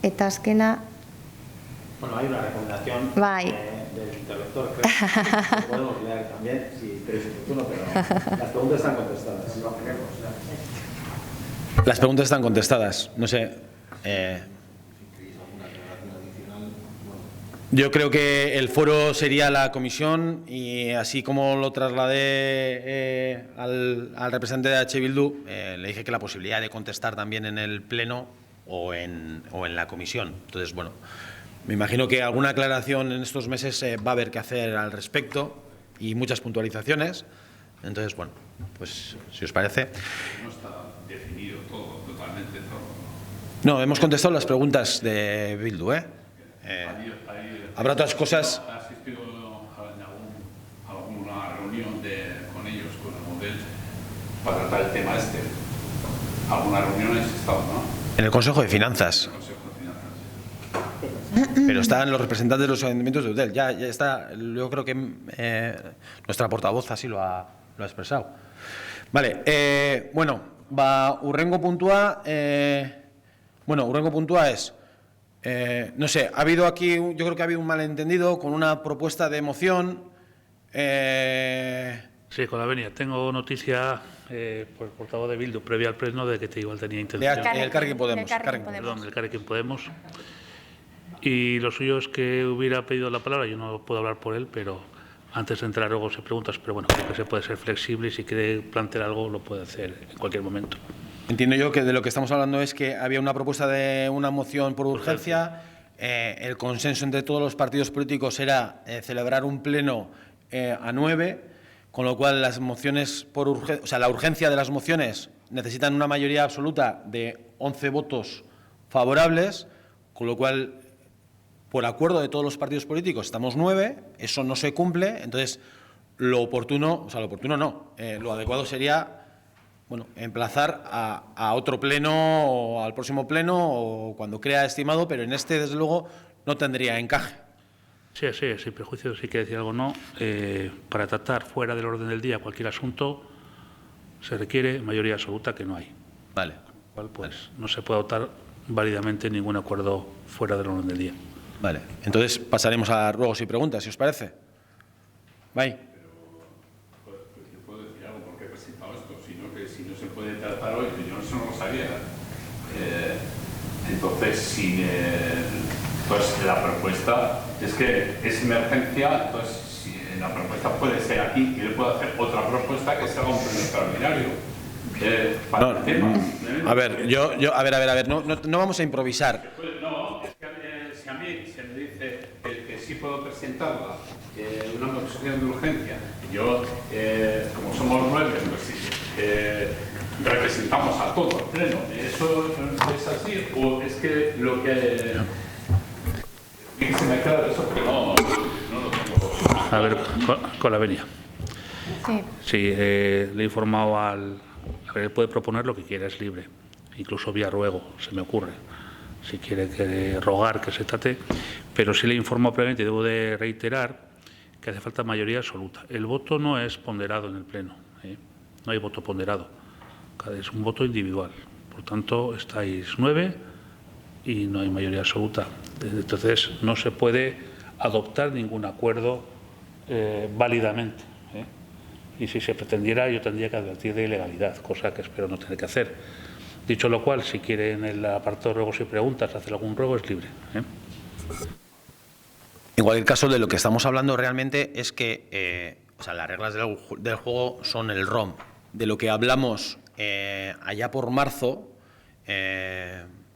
Eta azkena. Bueno, hay una recomendación del interventor, creo que podemos leer también, si queréis oportuno, pero las preguntas están contestadas. Las preguntas están contestadas, no sé. Yo creo que el foro sería la comisión y así como lo trasladé al representante de H. Bildu, le dije que la posibilidad de contestar también en el pleno o en la comisión. Entonces, bueno, me imagino que alguna aclaración en estos meses va a haber que hacer al respecto y muchas puntualizaciones. Entonces, bueno, pues si os parece. No está definido todo, totalmente todo. No, hemos contestado las preguntas de Bildu, ¿eh? Habrá otras cosas. ¿Has asistido a alguna reunión con ellos, con el modelo, para tratar el tema este? ¿Alguna reunión has estado, no? En el Consejo de Finanzas. Pero están los representantes de los ayuntamientos de Eudel. Ya está. Yo creo que nuestra portavoz así lo ha expresado. Vale. Bueno, urrengo puntua. Urrengo puntua es. No sé, ha habido aquí, yo creo que ha habido un malentendido con una propuesta de moción. Sí, con la venia. Tengo noticia por el portavoz de Bildu, previa al pleno, de que igual tenía intención. De Elkarrekin Podemos. Perdón, del Elkarrekin Podemos. Y lo suyo es que hubiera pedido la palabra, yo no puedo hablar por él, pero antes de entrar luego se preguntas, pero bueno, creo que se puede ser flexible y si quiere plantear algo lo puede hacer en cualquier momento. Entiendo yo que de lo que estamos hablando es que había una propuesta de una moción por urgencia. El consenso entre todos los partidos políticos era celebrar un pleno a 9, con lo cual las mociones por urgencia, o sea, la urgencia de las mociones necesitan una mayoría absoluta de 11 votos favorables, con lo cual, por acuerdo de todos los partidos políticos, estamos 9, eso no se cumple, entonces lo adecuado sería, bueno, emplazar a otro pleno o al próximo pleno o cuando crea estimado, pero en este, desde luego, no tendría encaje. Sí, sin prejuicio, sí que decir algo no. Para tratar fuera del orden del día cualquier asunto se requiere mayoría absoluta, que no hay. Vale. Con lo cual, pues, no se puede adoptar válidamente ningún acuerdo fuera del orden del día. Vale. Entonces pasaremos a ruegos y preguntas, si os parece. Bye. Si no se puede tratar hoy, yo eso no lo sabía. Entonces, pues la propuesta es que es emergencia, entonces si la propuesta puede ser aquí y le puedo hacer otra propuesta que se haga un pleno extraordinario. Para el tema. A ver, no vamos a improvisar. No, es que si a mí se me dice que sí puedo presentarla, una moción de urgencia, yo, como somos 9, pues sí, representamos a todo el pleno. ¿Eso es así o es que lo que se me queda de eso? Porque no lo tengo. A ver, con la venia. Sí. Sí, le he informado al... A ver, él puede proponer lo que quiera, es libre. Incluso vía ruego, se me ocurre. Si quiere rogar que se trate. Pero sí le informo previamente, debo de reiterar que hace falta mayoría absoluta. El voto no es ponderado en el Pleno. No hay voto ponderado. Es un voto individual. Por tanto, estáis 9 y no hay mayoría absoluta. Entonces, no se puede adoptar ningún acuerdo válidamente. Y si se pretendiera, yo tendría que advertir de ilegalidad, cosa que espero no tener que hacer. Dicho lo cual, si quiere en el apartado de ruegos y preguntas hacer algún ruego, es libre. En cualquier caso, de lo que estamos hablando realmente es que las reglas del juego son el ROM. De lo que hablamos allá por marzo,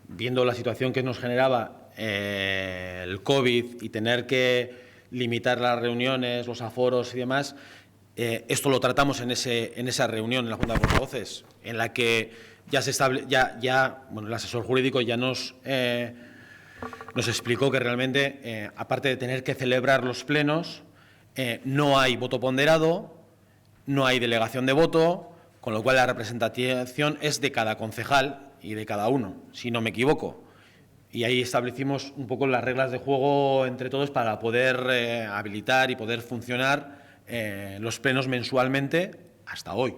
viendo la situación que nos generaba el COVID y tener que limitar las reuniones, los aforos y demás, esto lo tratamos en esa reunión en la Junta de Portavoces, en la que ya el asesor jurídico ya nos explicó que realmente, aparte de tener que celebrar los plenos, no hay voto ponderado, no hay delegación de voto, con lo cual la representación es de cada concejal y de cada uno, si no me equivoco. Y ahí establecimos un poco las reglas de juego entre todos para poder habilitar y poder funcionar los plenos mensualmente hasta hoy.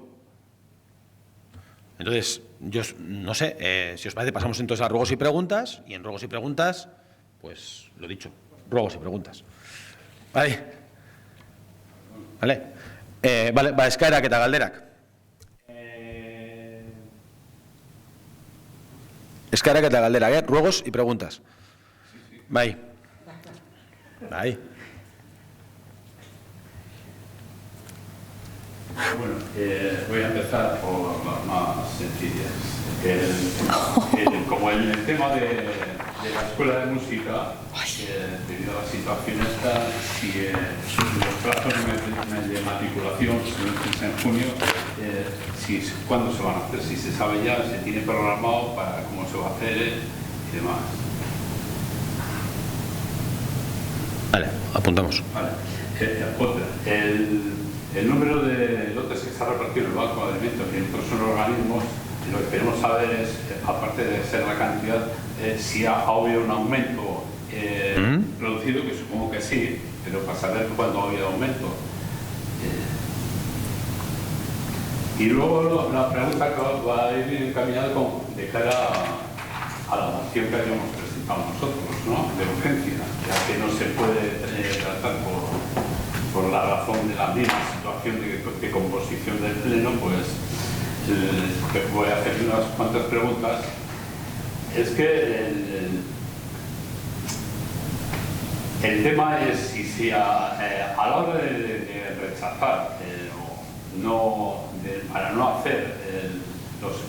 Entonces, yo no sé, si os parece, pasamos entonces a ruegos y preguntas, y en ruegos y preguntas, pues lo dicho, ruegos y preguntas. Vale. Ba, eskaerak eta galderak. Eskaerak eta galderak, ruegos y preguntas. Bai. Ahí. Bueno, voy a empezar por las más sencillas. Como el tema de la escuela de música, debido a la situación esta, si los plazos de matriculación se en junio, ¿cuándo se van a hacer? Si se sabe ya, se tiene programado para cómo se va a hacer y demás. Vale, apuntamos. Vale. Otra, el número de lotes que se ha repartido en el Banco de Alimentos y en otros organismos, lo que queremos saber es, aparte de ser la cantidad, si ha habido un aumento producido, que supongo que sí, pero para saber cuándo ha habido aumento. Y luego la pregunta que va a ir encaminada de cara a la moción que habíamos presentado nosotros, ¿no? De urgencia, ya que no se puede tratar por la razón de la misma situación de composición del Pleno, pues voy a hacer unas cuantas preguntas. Es que el tema es si a la hora de rechazar para no hacer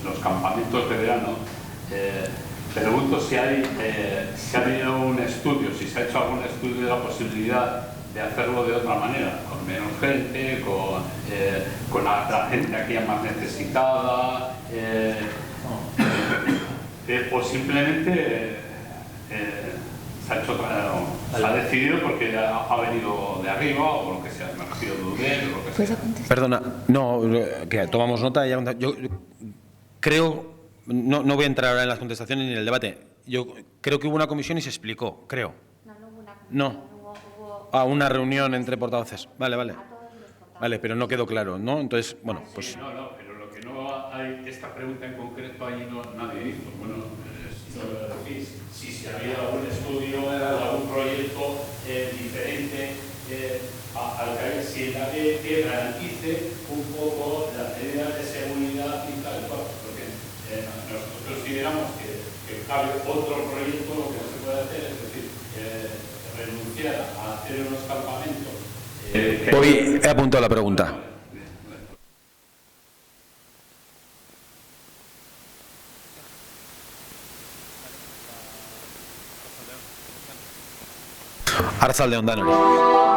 los campamentos de verano, pregunto si ha habido un estudio, si se ha hecho algún estudio de la posibilidad de hacerlo de otra manera, con menos gente, con la gente aquí más necesitada, o simplemente se ha decidido porque ha venido de arriba o lo que sea, me refiero de UDEL o lo que sea. Perdona, no, que tomamos nota. Yo creo, no voy a entrar ahora en las contestaciones ni en el debate. Yo creo que hubo una comisión y se explicó, creo. No hubo una comisión. No. Una reunión entre portavoces. Vale. Vale, pero no quedó claro, ¿no? Entonces, bueno, pues... No, pero lo que no hay, esta pregunta en concreto ahí nadie hizo. Bueno, si se había algún estudio, algún proyecto diferente al que haya, si la que garantice un poco las medidas de seguridad y tal cual. Porque nosotros consideramos que cabe otro proyecto, lo que no se puede hacer es decir, renunciar a hacer unos campamentos. Hoy he apuntado la pregunta. Arratsalde on, Danori.